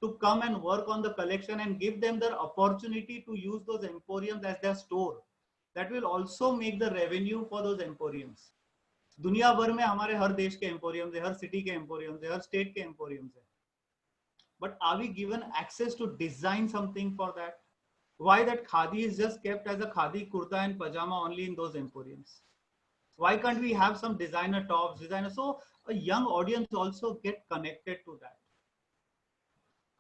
[SPEAKER 9] to come and work on the collection and give them the opportunity to use those emporiums as their store. That will also make the revenue for those emporiums. दुनिया भर में हमारे हर देश के एम्पोरियम्स है, हर city के एम्पोरियम्स है, हर state के एम्पोरियम्स है. But are we given access to design something for that? Why that khadi is just kept as a khadi kurta and pajama only in those emporiums? Why can't we have some designer tops, designer, so a young audience also get connected to that?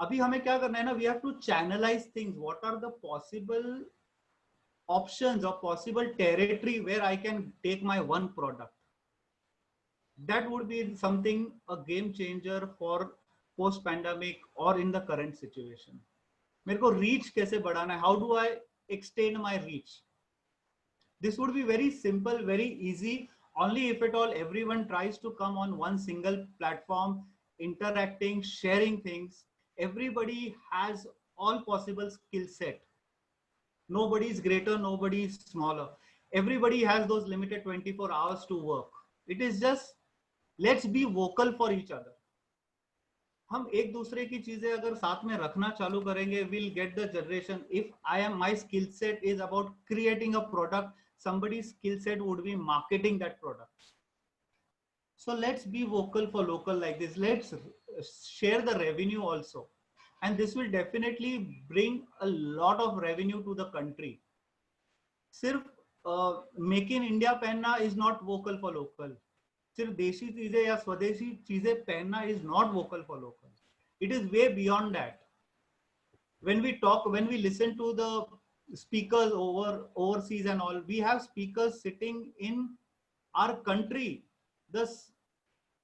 [SPEAKER 9] अभी हमें क्या करना है ना, we have to channelize things. What are the possible options or possible territory where I can take my one product? That would be something, a game changer for post pandemic or in the current situation. मेरे को reach कैसे बढ़ाना है? How do I extend my reach? This would be very simple, very easy, only if at all everyone tries to come on one single platform, interacting, sharing things. Everybody has all possible skill set. Nobody is greater, nobody is smaller. Everybody has those limited 24 hours to work. It is just, let's be vocal for each other. हम एक दूसरे की चीजें अगर साथ में रखना चालू करेंगे, we'll get the generation. If my skill set is about creating a product, somebody's skill set would be marketing that product. So let's be vocal for local like this. Let's share the revenue also. And this will definitely bring a lot of revenue to the country. सिर्फ make in India पहनना is not vocal for local. सिर्फ देशी चीजें या स्वदेशी चीजें पहनना is not vocal for local. It is way beyond that. When we talk, when we listen to the speakers overseas and all, we have speakers sitting in our country. The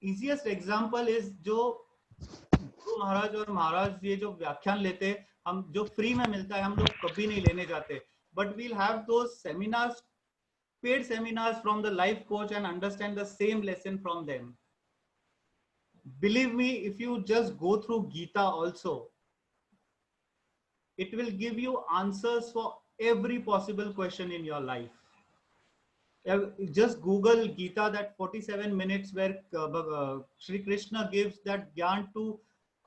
[SPEAKER 9] easiest example is जो गुरु महाराज और महाराज ये जो व्याख्यान लेते हैं, हम जो free में मिलता है हम लोग कभी नहीं लेने जाते. But we'll have those seminars, paid seminars from the life coach and understand the same lesson from them. Believe me, if you just go through Gita also, it will give you answers for every possible question in your life. Just Google Gita, that 47 minutes where Shri Krishna gives that Gyan to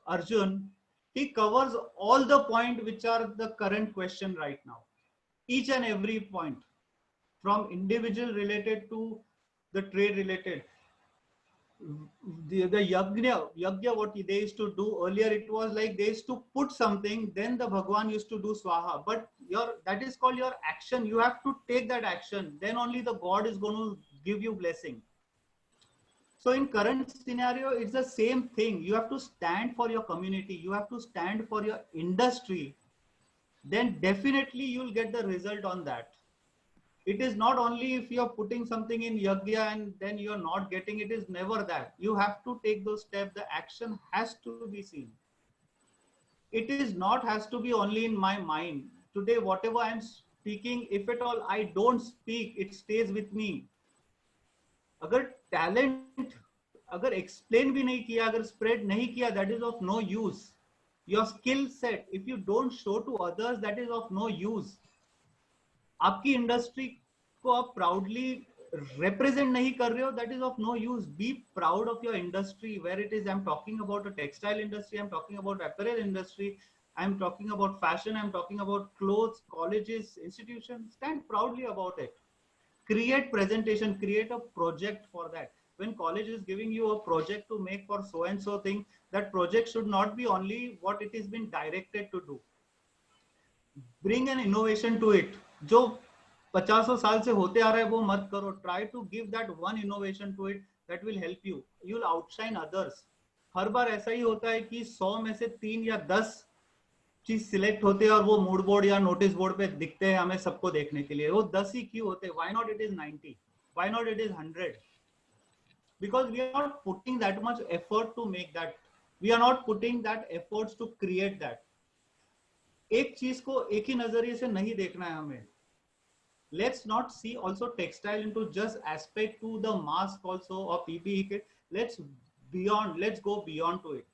[SPEAKER 9] Arjun. He covers all the point which are the current question right now. Each and every point, from individual related to the trade related. The yagya, what they used to do earlier, it was like they used to put something, then the Bhagwan used to do swaha. But that is called your action. You have to take that action. Then only the God is going to give you blessing. So in current scenario, it's the same thing. You have to stand for your community. You have to stand for your industry. Then definitely you'll get the result on that. It is not only if you're putting something in yagya and then you're not getting it, is never that. You have to take those steps. The action has to be seen. It is not has to be only in my mind. Today, whatever I'm speaking, if at all I don't speak, it stays with me. अगर talent, अगर explain भी नहीं किया, अगर spread नहीं किया, that is of no use. Your skill set, if you don't show to others, that is of no use. आपकी industry को आप प्राउडली represent नहीं कर रहे हो, that is of no use. Be proud of your industry, where it is. I'm talking about a textile industry, I'm talking about apparel industry, I'm talking about fashion, I'm talking about clothes, colleges, institutions. Stand proudly about it. Create presentation, create a project for that. When college is giving you a project to make for so and so thing, that project should not be only what it is been directed to do. Bring an innovation to it. जो 50 साल से होते आ रहा है वो मत करो. Try to give that one innovation to it that will help you. You'll outshine others. हर बार ऐसा ही होता है कि 100 में से 3 या 10 चीज सिलेक्ट होते हैं और वो मूड बोर्ड या नोटिस बोर्ड पे दिखते हैं हमें सबको देखने के लिए. वो 10 ही क्यों होते हैं? Why not it is 90? Why not it is 100? Because we are not putting that much effort to make that. We are not putting that efforts to create that. एक चीज को एक ही नजरिए से नहीं देखना है हमें. Let's not see also textile into just aspect to the mask also or PPE kit. Let's go beyond to it.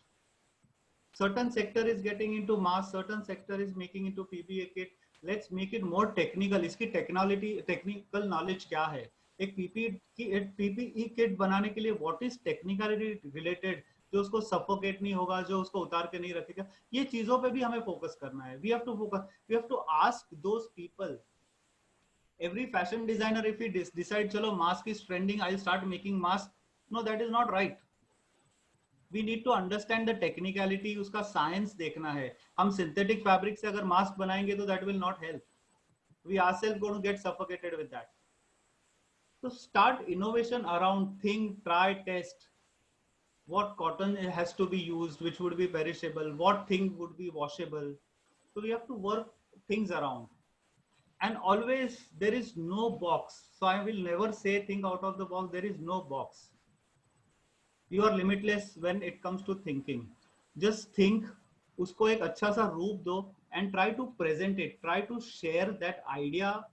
[SPEAKER 9] Certain sector is getting into mask, certain sector is making into PPE kit. Let's make it more technical. इसकी technical knowledge क्या है? एक PPE kit बनाने के लिए what is technically related, जो उसको suffocate नहीं होगा, जो उसको उतार के नहीं रखेगा, ये चीजों पे भी हमें फोकस करना है. We have to focus. We have to ask those people. Every fashion designer, if he decide, chalo mask is trending, I'll start making mask. No, that is not right. We need to understand the technicality. उसका science देखना है. हम synthetic fabric से अगर mask बनाएंगे तो that will not help. We ourselves going to get suffocated with that. So start innovation around, think, try, test. What cotton has to be used, which would be perishable, what thing would be washable. So we have to work things around. And always there is no box. So I will never say think out of the box. There is no box. You are limitless when it comes to thinking. Just think, उसको एक अच्छा सा रूप दो and try to present it. Try to share that idea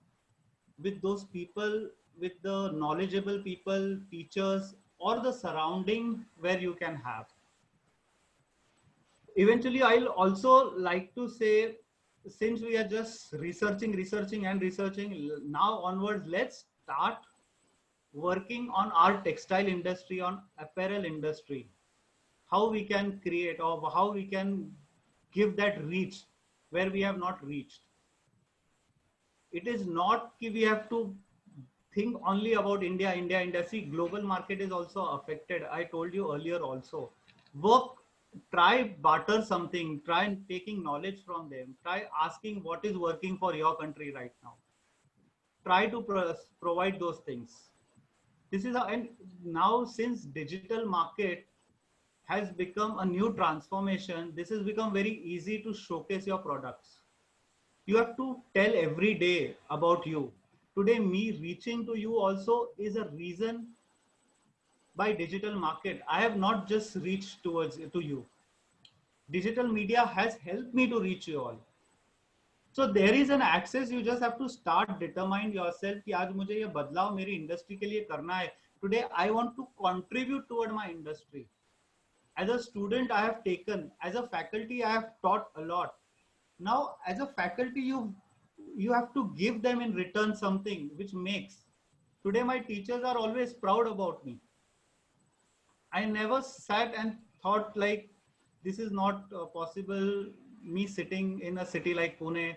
[SPEAKER 9] with those people, with the knowledgeable people, teachers, or the surrounding where you can have. Eventually, I'll also like to say, since we are just researching, now onwards, let's start working on our textile industry, on apparel industry, how we can create or how we can give that reach where we have not reached. It is not that we have to think only about India. See, global market is also affected. I told you earlier also. Work, try barter something, try taking knowledge from them, try asking what is working for your country right now. Try to provide those things. This is and now since digital market has become a new transformation, this has become very easy to showcase your products. You have to tell every day about you. Today, me reaching to you also is a reason by digital market. I have not just reached to you. Digital media has helped me to reach you all. So there is an access. You just have to start determine yourself कि आज मुझे ये बदलाव मेरी industry के लिए करना है. Today I want to contribute toward my industry. As a student, I have taken. As a faculty, I have taught a lot. Now, as a faculty, you have to give them in return something which makes. Today, my teachers are always proud about me. I never sat and thought like This is not possible me sitting in a city like Pune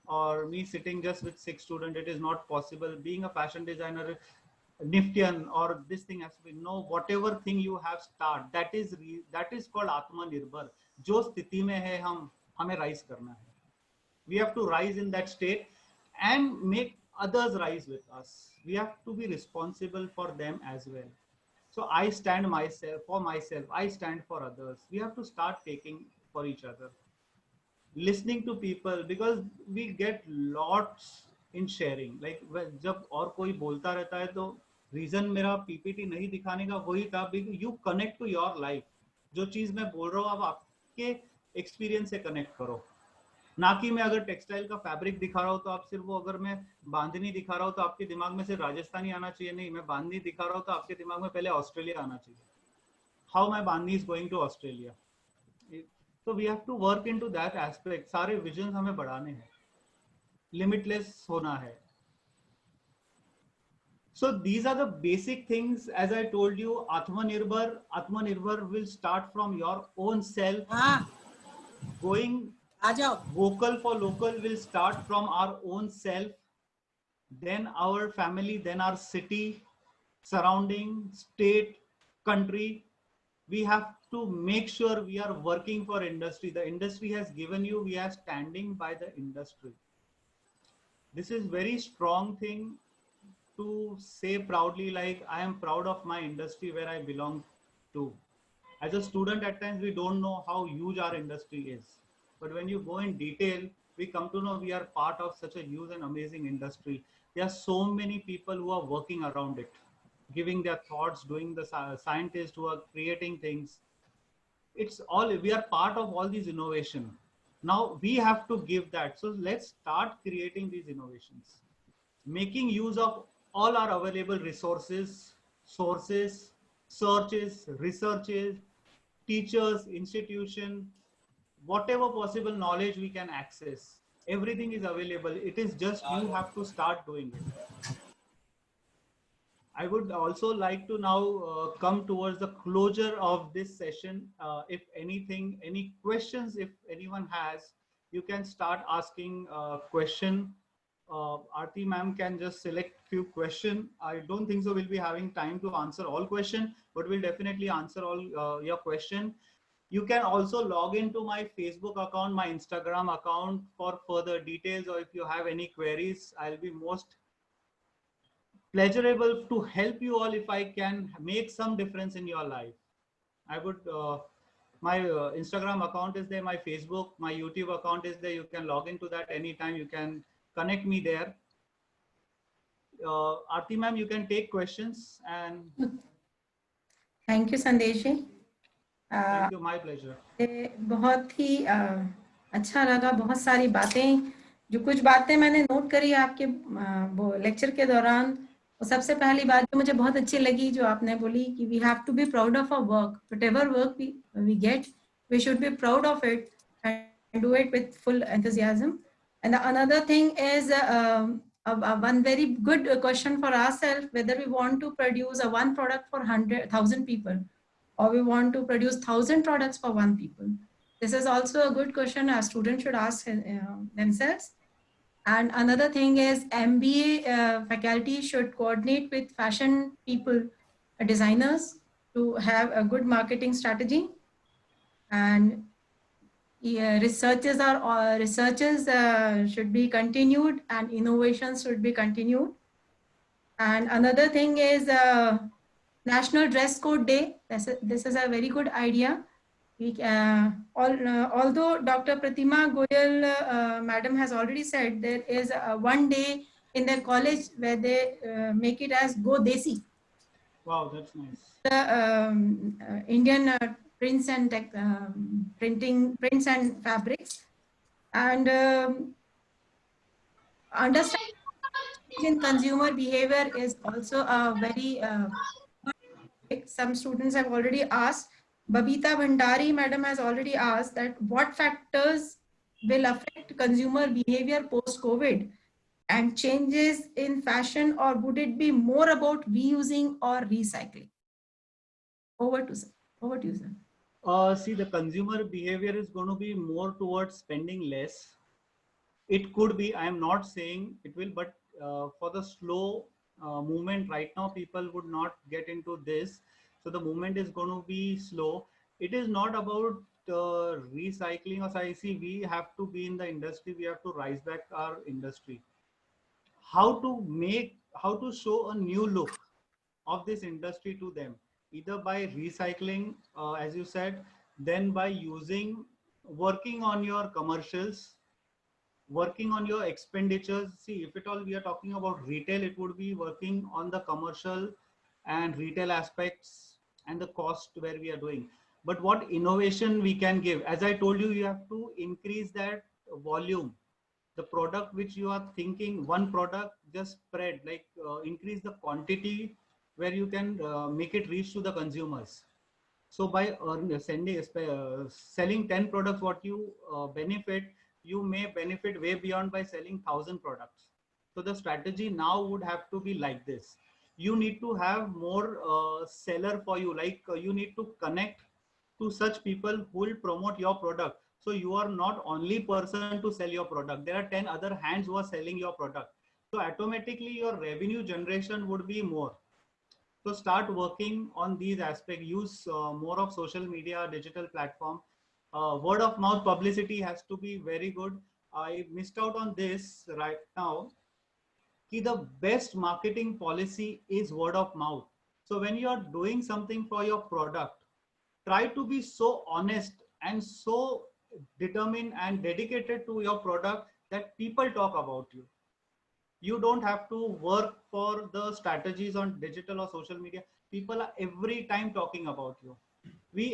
[SPEAKER 9] or me sitting just with 6 students. It is not possible. Being a fashion designer, Niftian or this thing has to be, no, whatever thing you have start, that is called Atmanirbhar. जो स्थिति में है हमें rise करना है. We have to rise in that state and make others rise with us. We have to be responsible for them as well. So I stand for myself, I stand for others. We have to start taking for each other. Listening to people, because we get lots in sharing. Like जब और कोई बोलता रहता है तो reason मेरा PPT नहीं दिखाने का वही था, you connect to your life. जो चीज मैं बोल रहा हूँ आप आपके experience से connect करो. ना कि मैं अगर टेक्सटाइल का फैब्रिक दिखा रहा हूँ तो आप सिर्फ वो, अगर मैं बांधनी दिखा रहा हूँ तो आपके दिमाग में सिर्फ राजस्थानी आना चाहिए. नहीं, मैं बांधनी दिखा रहा हूँ तो आपके दिमाग में पहले ऑस्ट्रेलिया आना चाहिए. How my bandhani is going to Australia. तो we have to work into that aspect. सारे विजन हमें बढ़ाने हैं, लिमिटलेस होना है. So these are the basic things. As I told you, Atmanirbhar will start from your own self. Going vocal for local will start from our own self, then our family, then our city, surrounding, state, country. We have to make sure we are working for industry. The industry has given you, we are standing by the industry. This is very strong thing to say proudly, like I am proud of my industry where I belong to. As a student, at times we don't know how huge our industry is. But when you go in detail, we come to know we are part of such a huge and amazing industry. There are so many people who are working around it, giving their thoughts, doing the scientists who are creating things. It's all, we are part of all these innovation. Now we have to give that. So let's start creating these innovations, making use of all our available resources, sources, searches, researches, teachers, institution, whatever possible knowledge we can access. Everything is available. It is just you have to start doing it. I would also like to now come towards the closure of this session. If anything, any questions, if anyone has, you can start asking question. Aarti ma'am can just select few questions. I don't think so we'll be having time to answer all questions, but we'll definitely answer all your question. You can also log into my Facebook account, my Instagram account for further details, or if you have any queries, I'll be most pleasurable to help you all if I can make some difference in your life. I would, my Instagram account is there, my Facebook, my YouTube account is there. You can log into that anytime. You can connect me there. Aarti ma'am, you can take questions and.
[SPEAKER 2] Thank you, Sandesh ji.
[SPEAKER 9] Thank you, my pleasure.
[SPEAKER 2] बहुत ही अच्छा लगा. बहुत सारी बातें, जो कुछ बातें मैंने नोट करी आपके वो लेक्चर के दौरान, वो सबसे पहली बात जो मुझे बहुत अच्छी लगी जो आपने बोली कि we have to be proud of our work. Whatever work we get, we should be proud of it and do it with full enthusiasm. And another thing is one very good question for ourselves, whether we want to produce a one product for 100,000 people, or we want to produce 1,000 products for one people. This is also a good question our students should ask themselves. And another thing is MBA faculty should coordinate with fashion people, designers, to have a good marketing strategy. And researches should be continued and innovations should be continued. And another thing is National Dress Code Day. This is a very good idea. Although Dr. Pratima Goyal madam has already said, there is one day in their college where they make it as Go Desi.
[SPEAKER 9] Wow, that's nice.
[SPEAKER 2] The Indian prints and prints and fabrics, and understanding in consumer behavior is also a very some students have already asked. Babita Bhandari madam has already asked that what factors will affect consumer behavior post-COVID and changes in fashion, or would it be more about reusing or recycling? Over to you, sir.
[SPEAKER 9] See, the consumer behavior is going to be more towards spending less. It could be, I am not saying it will, but for the slow movement right now, people would not get into this. So the movement is going to be slow. It is not about recycling, or I see we have to be in the industry, we have to rise back our industry. How to show a new look of this industry to them, either by recycling, as you said, then by working on your commercials, working on your expenditures. See, if at all we are talking about retail, it would be working on the commercial and retail aspects and the cost where we are doing. But what innovation we can give, as I told you, you have to increase that volume. The product which you are thinking, one product, just spread, like increase the quantity where you can make it reach to the consumers. So by selling 10 products, what you benefit, you may benefit way beyond by selling 1,000 products. So the strategy now would have to be like this. You need to have more seller for you, like you need to connect to such people who will promote your product. So you are not only person to sell your product. There are 10 other hands who are selling your product. So automatically your revenue generation would be more. So start working on these aspects. Use more of social media, digital platform. Word of mouth publicity has to be very good. I missed out on this right now. The best marketing policy is word of mouth. So when you are doing something for your product, try to be so honest and so determined and dedicated to your product that people talk about you. You don't have to work for the strategies on digital or social media. People are every time talking about you.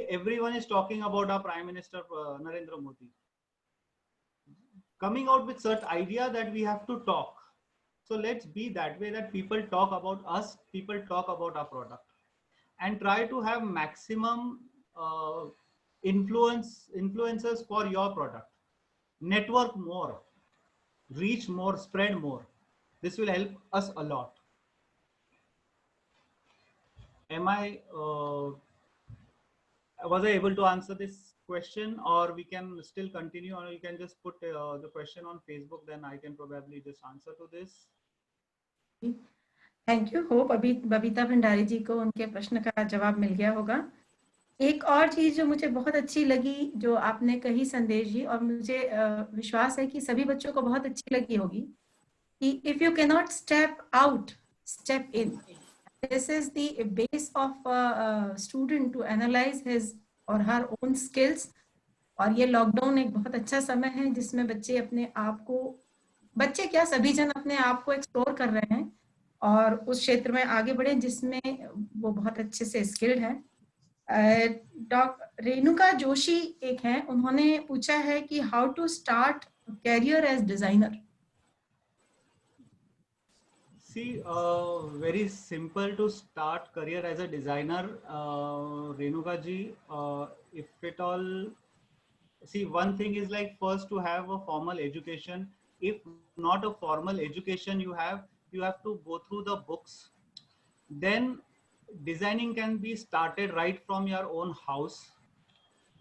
[SPEAKER 9] Everyone is talking about our Prime Minister Narendra Modi. Coming out with such idea that we have to talk. So let's be that way, that people talk about us, people talk about our product, and try to have maximum influencers for your product. Network more, reach more, spread more. This will help us a lot. Was I able to answer this question, or we can still continue, or you can just put the question on Facebook, then I can probably just answer to this.
[SPEAKER 2] Thank you. Hope अभी बबीता भंडारी जी को उनके प्रश्न का जवाब मिल गया होगा. एक और चीज जो मुझे बहुत अच्छी लगी जो आपने कही संदेश जी, और मुझे विश्वास है कि सभी बच्चों को बहुत अच्छी लगी होगी, कि if you can not step out, step in. This is the base of a student to analyze his or her own skills. और ये लॉकडाउन एक बहुत अच्छा समय है जिसमें बच्चे अपने आप को, बच्चे क्या सभी जन अपने आप को एक्सप्लोर कर रहे हैं और उस क्षेत्र में आगे बढ़े जिसमें वो बहुत अच्छे से स्किल्ड है. डॉक्टर रेणुका जोशी एक हैं, उन्होंने पूछा है कि how to start career as designer.
[SPEAKER 9] See, very simple to start career as a designer, Renuka ji. If at all, see, one thing is like first to have a formal education. If not a formal education you have to go through the books. Then designing can be started right from your own house.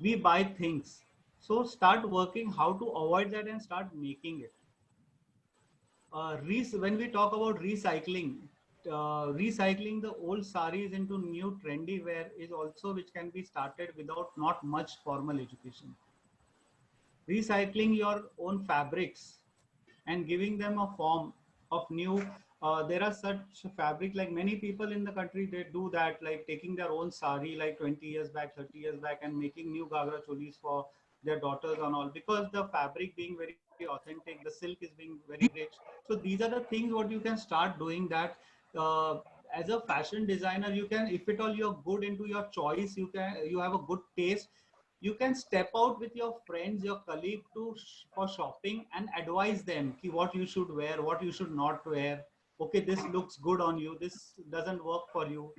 [SPEAKER 9] We buy things, so start working how to avoid that and start making it. When we talk about recycling the old saris into new trendy wear is also which can be started without not much formal education. Recycling your own fabrics and giving them a form of new, there are such fabric, like many people in the country, they do that, like taking their own sari like 20 years back, 30 years back, and making new Gagra cholis for their daughters and all, because the fabric being very authentic, the silk is being very rich. So these are the things what you can start doing, that as a fashion designer, you can, if at all you're good into your choice, you have a good taste, you can step out with your friends, your colleague for shopping and advise them what you should wear, what you should not wear. Okay, this looks good on you, this doesn't work for you.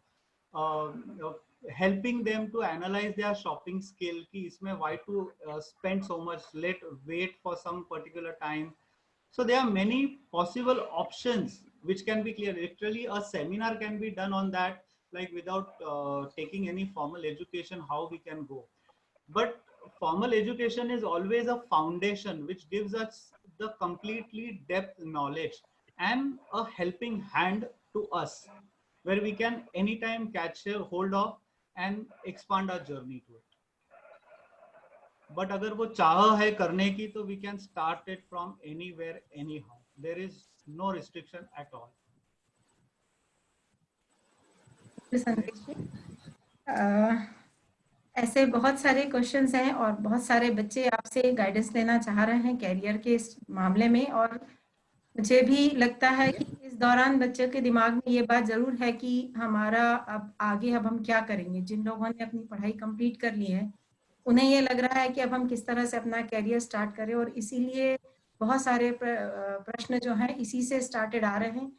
[SPEAKER 9] Helping them to analyze their shopping skill, why to spend so much, wait for some particular time. So there are many possible options which can be clear. Literally a seminar can be done on that, like without taking any formal education, how we can go. but formal education is always a foundation which gives us the completely depth knowledge and a helping hand to us, where we can anytime catch a hold of and expand our journey to it. But अगर वो चाह है करने की, तो we can start it from anywhere, anyhow. There is no restriction at all.
[SPEAKER 2] संदेश जी, ऐसे बहुत सारे क्वेश्चंस हैं और बहुत सारे बच्चे आपसे गाइडेंस लेना चाह रहे हैं कैरियर के इस मामले में, और मुझे भी लगता है कि इस दौरान बच्चों के दिमाग में ये बात जरूर है कि हमारा अब हम क्या करेंगे। जिन लोगों ने अपनी पढ़ाई कंप्लीट कर ली है, उन्हें ये लग रहा है कि अब हम किस तरह से अपना कैरियर स्टार्ट करें, और इसीलिए बहुत सारे प्रश्न जो हैं इसी से स्टार्टेड आ रहे हैं,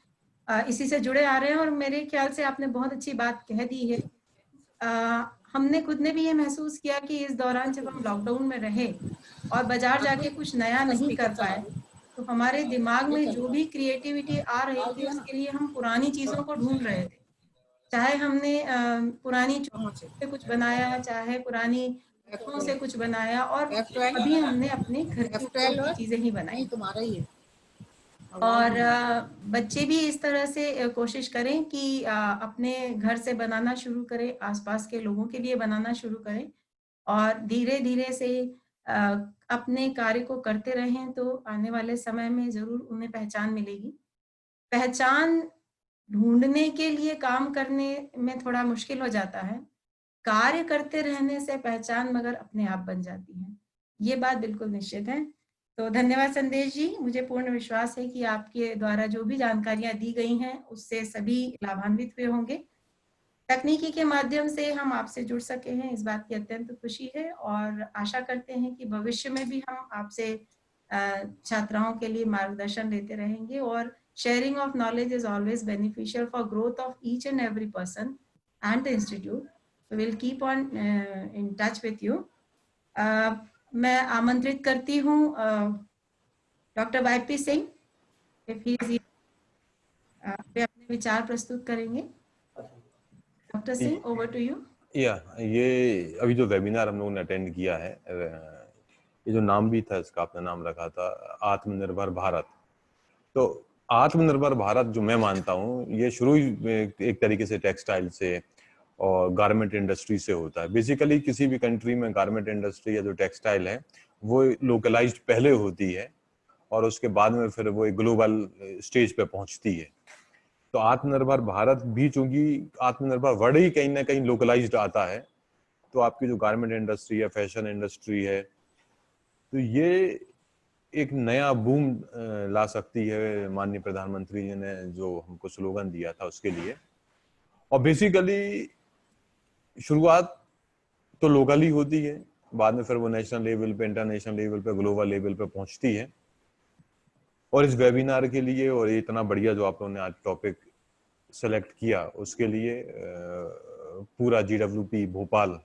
[SPEAKER 2] इसी से जुड़े आ रहे हैं। और मेरे ख्याल से आपने बहुत अच्छी बात कह दी है। हमने खुद ने भी ये महसूस किया कि इस दौरान जब हम लॉकडाउन में रहे और बाजार जाके कुछ नया नहीं कर पाए, तो हमारे दिमाग में जो भी क्रिएटिविटी आ रही थी उसके लिए हम पुरानी चीजों को ढूंढ रहे थे। चाहे हमने पुरानी चीजों से कुछ बनाया, चाहे पुरानी लकड़ों से कुछ बनाया, और अभी हमने अपने घर की चीजें ही बनाई।
[SPEAKER 6] तुम्हारा ही है।
[SPEAKER 2] और बच्चे भी इस तरह से कोशिश करें कि अपने घर से बनाना शुरू करें, आसपास के लोगों के लिए बनाना शुरू करें, और धीरे धीरे से अपने कार्य को करते रहें, तो आने वाले समय में जरूर उन्हें पहचान मिलेगी। पहचान ढूंढने के लिए काम करने में थोड़ा मुश्किल हो जाता है, कार्य करते रहने से पहचान मगर अपने आप बन जाती है, ये बात बिल्कुल निश्चित है। तो धन्यवाद संदेश जी, मुझे पूर्ण विश्वास है कि आपके द्वारा जो भी जानकारियां दी गई हैं उससे सभी लाभान्वित हुए होंगे। तकनीकी के माध्यम से हम आपसे जुड़ सके हैं, इस बात की अत्यंत खुशी है, और आशा करते हैं कि भविष्य में भी हम आपसे छात्राओं के लिए मार्गदर्शन लेते रहेंगे। और sharing of knowledge is always beneficial for growth of each and every person and the institute. Will keep on in touch with you. मैं आमंत्रित करती हूँ डॉक्टर वाईपी सिंह, वे अपने विचार प्रस्तुत करेंगे। Doctor Singh, over to you.
[SPEAKER 10] ये अभी जो वेबिनार हम लोगों ने अटेंड किया है, ये जो नाम भी था इसका, आपने नाम रखा था आत्मनिर्भर भारत। तो आत्मनिर्भर भारत जो मैं मानता हूँ, ये शुरू ही एक तरीके से टेक्सटाइल से और गारमेंट इंडस्ट्री से होता है। बेसिकली किसी भी कंट्री में गारमेंट इंडस्ट्री या जो टेक्सटाइल है वो लोकलाइज्ड पहले होती है, और उसके बाद में फिर वो एक ग्लोबल स्टेज पे पहुंचती है। तो आत्मनिर्भर भारत भी चूंकि आत्मनिर्भर वर्ड ही कहीं ना कहीं लोकलाइज्ड आता है, तो आपकी जो गारमेंट इंडस्ट्री है, फैशन इंडस्ट्री है, तो ये एक नया बूम ला सकती है माननीय प्रधानमंत्री जी ने जो हमको स्लोगन दिया था उसके लिए। और बेसिकली शुरुआत तो लोकल ही होती है, बाद में फिर वो नेशनल लेवल पे, इंटरनेशनल लेवल पे, ग्लोबल लेवल पे पहुंचती है। और इस वेबिनार के लिए और इतना बढ़िया जो आप लोगों ने आज टॉपिक सेलेक्ट किया, उसके लिए पूरा GWP भोपाल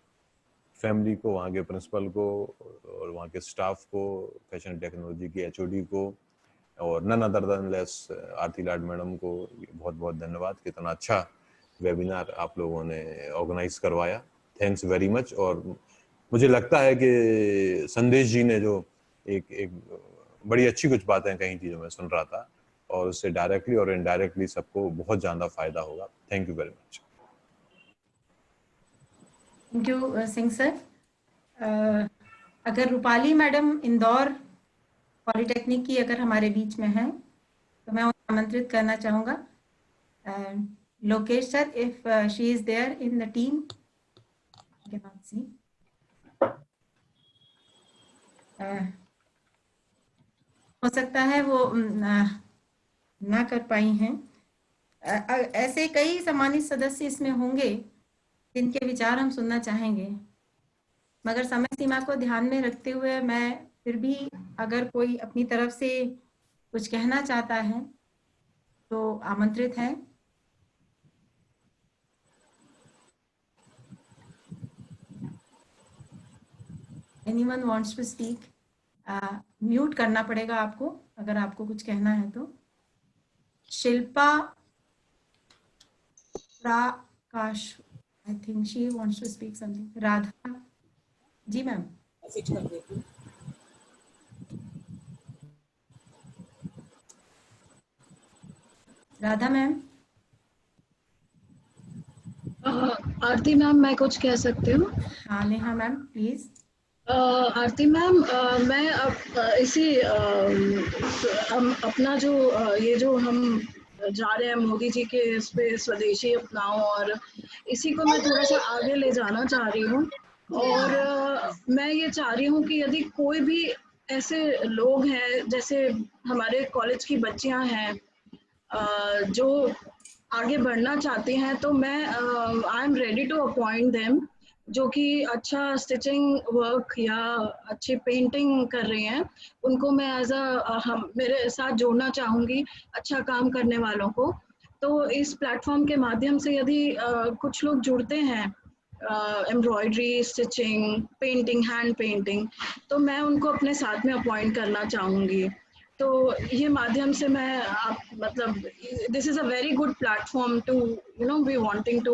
[SPEAKER 10] फैमिली को, वहाँ के प्रिंसिपल को और वहाँ के स्टाफ को, फैशन टेक्नोलॉजी के HOD को, और नन अदर देन लेस आरती लाड मैडम को बहुत बहुत धन्यवाद। कितना अच्छा वेबिनार आप लोगों ने ऑर्गेनाइज करवाया, थैंक्स वेरी मच। और मुझे लगता है कि संदेश जी ने जो एक बड़ी अच्छी कुछ बातें कही थी जो मैं सुन रहा था, और उससे डायरेक्टली और इनडायरेक्टली सबको बहुत ज्यादा फायदा होगा। Thank you very much.
[SPEAKER 2] Thank you Singh sir. अगर रूपाली मैडम इंदौर पॉलिटेक्निक की अगर हमारे बीच में है तो मैं उन्हें आमंत्रित करना चाहूँगा। Lokesh sir, if she is there in the team, can not see. हो सकता है वो ना कर पाई हैं। ऐसे कई सम्मानित सदस्य इसमें होंगे जिनके विचार हम सुनना चाहेंगे, मगर समय सीमा को ध्यान में रखते हुए मैं फिर भी, अगर कोई अपनी तरफ से कुछ कहना चाहता है तो आमंत्रित है। Anyone wants to speak? Mute करना पड़ेगा आपको अगर आपको कुछ कहना है तो। Shilpa Prakash, I think she wants to speak something. Radha ji ma'am.
[SPEAKER 6] Message कर देती हूँ।
[SPEAKER 2] राधा मैम।
[SPEAKER 7] आरती मैम, मैं कुछ कह सकती हूँ?
[SPEAKER 2] हाँ Neha ma'am please.
[SPEAKER 7] Aarti ma'am, मैं अब इसी हम अपना जो ये जो हम जा रहे हैं मोदी जी के इस पे स्वदेशी अपनाओ, और इसी को मैं थोड़ा सा आगे ले जाना चाह रही हूँ। और मैं ये चाह रही हूँ कि यदि कोई भी ऐसे लोग हैं, जैसे हमारे कॉलेज की बच्चियां हैं जो आगे बढ़ना चाहती हैं, तो मैं I am ready to appoint them, जो कि अच्छा स्टिचिंग वर्क या अच्छी पेंटिंग कर रही हैं, उनको मैं एज हम मेरे साथ जोड़ना चाहूँगी, अच्छा काम करने वालों को। तो इस प्लेटफॉर्म के माध्यम से यदि कुछ लोग जुड़ते हैं, embroidery, stitching, painting, hand painting, तो मैं उनको अपने साथ में अपॉइंट करना चाहूँगी। तो ये माध्यम से मैं मतलब this is a very good platform to we wanting to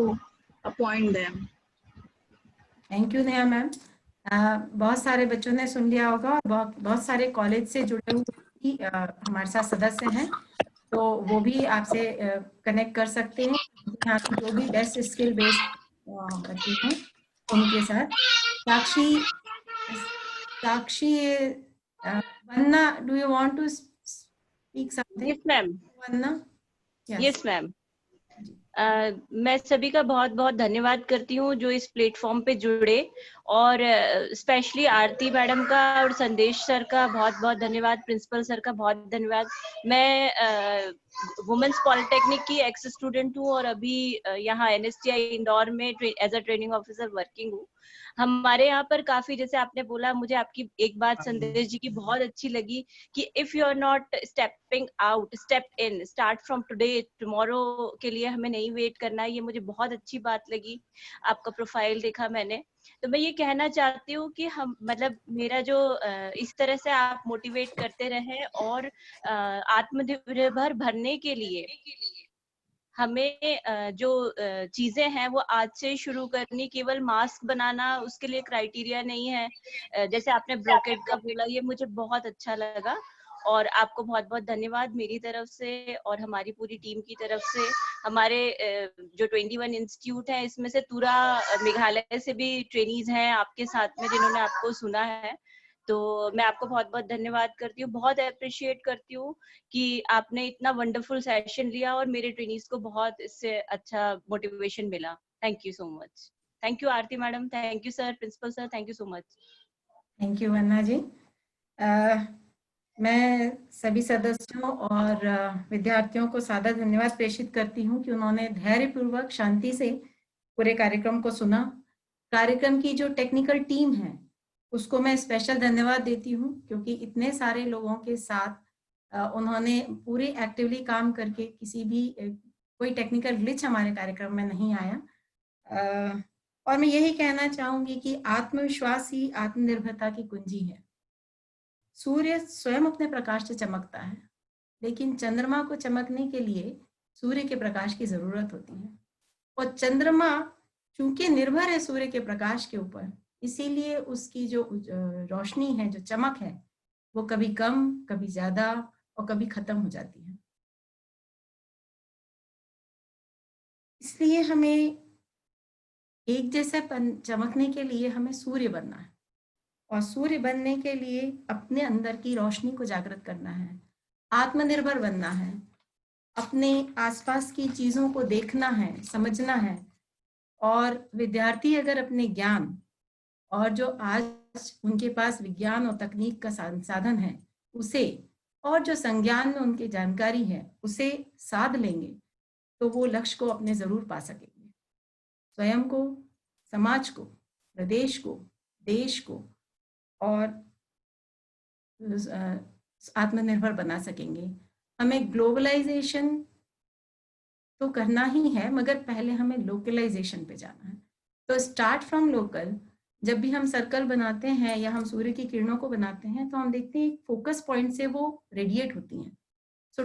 [SPEAKER 7] appoint them.
[SPEAKER 2] Thank you Neha ma'am. बहुत सारे बच्चों ने सुन लिया होगा और बहुत सारे कॉलेज से जुड़े हुए हमारे साथ सदस्य हैं, तो वो भी आपसे कनेक्ट कर सकते हैं। यहाँ की जो भी बेस्ट स्किल बेस्ड बच्चे हैं उनके साथ। Sakshi Vanna, do you want to speak something?
[SPEAKER 11] Yes ma'am.
[SPEAKER 2] Vanna?
[SPEAKER 11] Yes ma'am. मैं सभी का बहुत बहुत धन्यवाद करती हूँ जो इस प्लेटफॉर्म पे जुड़े, और स्पेशली आरती मैडम का और संदेश सर का बहुत बहुत धन्यवाद, प्रिंसिपल सर का बहुत धन्यवाद। मैं वुमेन्स पॉलिटेक्निक की एक्स स्टूडेंट हूँ और अभी यहाँ NSTI इंदौर में as a training officer working हूँ। हमारे यहाँ पर काफी, जैसे आपने बोला, मुझे आपकी एक बात संदेश जी की बहुत अच्छी लगी कि if you are not stepping out, step in, start from today, tomorrow के लिए हमें नहीं वेट करना है। ये मुझे बहुत अच्छी बात लगी। आपका प्रोफाइल देखा मैंने, तो मैं ये कहना चाहती हूँ कि हम मतलब मेरा जो इस तरह से आप मोटिवेट करते रहे, और आत्मनिर्भर भरने के लिए हमें जो चीजें हैं वो आज से शुरू करनी। केवल मास्क बनाना उसके लिए क्राइटेरिया नहीं है। जैसे आपने ब्रोकेड का बोला, ये मुझे बहुत अच्छा लगा, और आपको बहुत बहुत धन्यवाद मेरी तरफ से और हमारी पूरी टीम की तरफ से। हमारे जो 21 इंस्टीट्यूट है, इसमें से तुरा मेघालय से भी ट्रेनीज हैं आपके साथ में जिन्होंने आपको सुना है। तो मैं आपको बहुत बहुत धन्यवाद करती हूँ, बहुत अप्रिशिएट करती हूँ कि आपने इतना वंडरफुल सेशन लिया और मेरे ट्रेनीज को बहुत इससे अच्छा मोटिवेशन मिला। Thank you so much. Thank you Aarti madam, thank you sir, principal sir, thank you so much.
[SPEAKER 2] Thank you Vanna ji. मैं सभी सदस्यों और विद्यार्थियों को सादर धन्यवाद प्रेषित करती हूँ कि उन्होंने धैर्यपूर्वक शांति से पूरे कार्यक्रम को सुना। कार्यक्रम की जो टेक्निकल टीम है उसको मैं स्पेशल धन्यवाद देती हूँ, क्योंकि इतने सारे लोगों के साथ उन्होंने पूरे एक्टिवली काम करके किसी भी कोई टेक्निकल ग्लिच हमारे कार्यक्रम में नहीं आया। और मैं यही कहना चाहूंगी कि आत्मविश्वास ही आत्मनिर्भरता की कुंजी है। सूर्य स्वयं अपने प्रकाश से चमकता है, लेकिन चंद्रमा को चमकने के लिए सूर्य के प्रकाश की जरूरत होती है, और चंद्रमा चूंकि निर्भर है सूर्य के प्रकाश के ऊपर, इसीलिए उसकी जो रोशनी है, जो चमक है, वो कभी कम, कभी ज्यादा और कभी खत्म हो जाती है। इसलिए हमें एक जैसा चमकने के लिए हमें सूर्य बनना है, और सूर्य बनने के लिए अपने अंदर की रोशनी को जागृत करना है, आत्मनिर्भर बनना है, अपने आसपास की चीजों को देखना है, समझना है। और विद्यार्थी अगर अपने ज्ञान और जो आज उनके पास विज्ञान और तकनीक का साधन है उसे, और जो संज्ञान में उनकी जानकारी है उसे साध लेंगे, तो वो लक्ष्य को अपने जरूर पा सकेंगे। स्वयं को, समाज को, प्रदेश को, देश को और आत्मनिर्भर बना सकेंगे। हमें ग्लोबलाइजेशन तो करना ही है, मगर पहले हमें लोकलाइजेशन पे जाना है। तो स्टार्ट फ्रॉम लोकल। जब भी हम सर्कल बनाते हैं या हम सूर्य की किरणों को बनाते हैं, तो हम देखते हैं एक फोकस पॉइंट से वो रेडिएट होती हैं। सो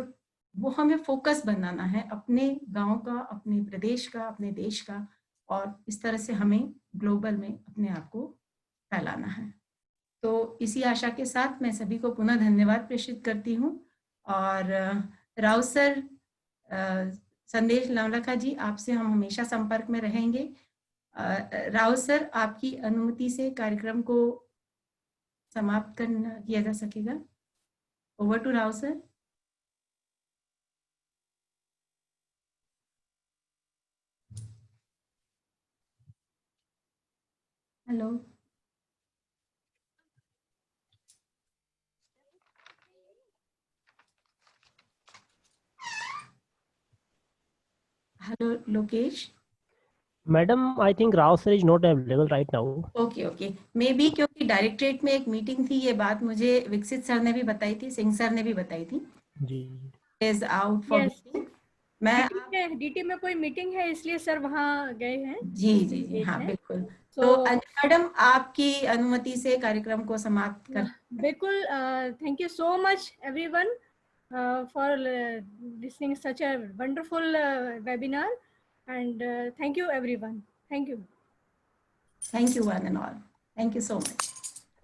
[SPEAKER 2] वो हमें फोकस बनाना है अपने गांव का, अपने प्रदेश का, अपने देश का, और इस तरह से हमें ग्लोबल में अपने आप को फैलाना है। तो इसी आशा के साथ मैं सभी को पुनः धन्यवाद प्रेषित करती हूँ। और राव सर, संदेश नवलखा जी, आपसे हम हमेशा संपर्क में रहेंगे। राव सर, आपकी अनुमति से कार्यक्रम को समाप्त किया जा सकेगा। Over to Rao sir. Hello. Hello Lokesh.
[SPEAKER 12] Madam, I think Rao sir is not available right now.
[SPEAKER 2] Okay okay, may be क्योंकि डायरेक्टरेट में एक मीटिंग थी, ये बात मुझे विकसित सर ने भी बताई थी, सिंह सर ने भी बताई थी।
[SPEAKER 12] जी।
[SPEAKER 2] Is out for meeting. मैं
[SPEAKER 8] डीटी में कोई मीटिंग है इसलिए सर वहाँ गए हैं।
[SPEAKER 2] जी जी जी, हाँ बिल्कुल। तो अंजू मैडम, आपकी अनुमति से कार्यक्रम को समाप्त कर।
[SPEAKER 8] बिल्कुल। Thank you so much everyone for listening such a wonderful webinar and thank you everyone. Thank you.
[SPEAKER 2] Thank you one and all. Thank you so much.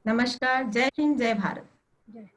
[SPEAKER 2] नमस्कार। जय हिंद, जय भारत।
[SPEAKER 8] जय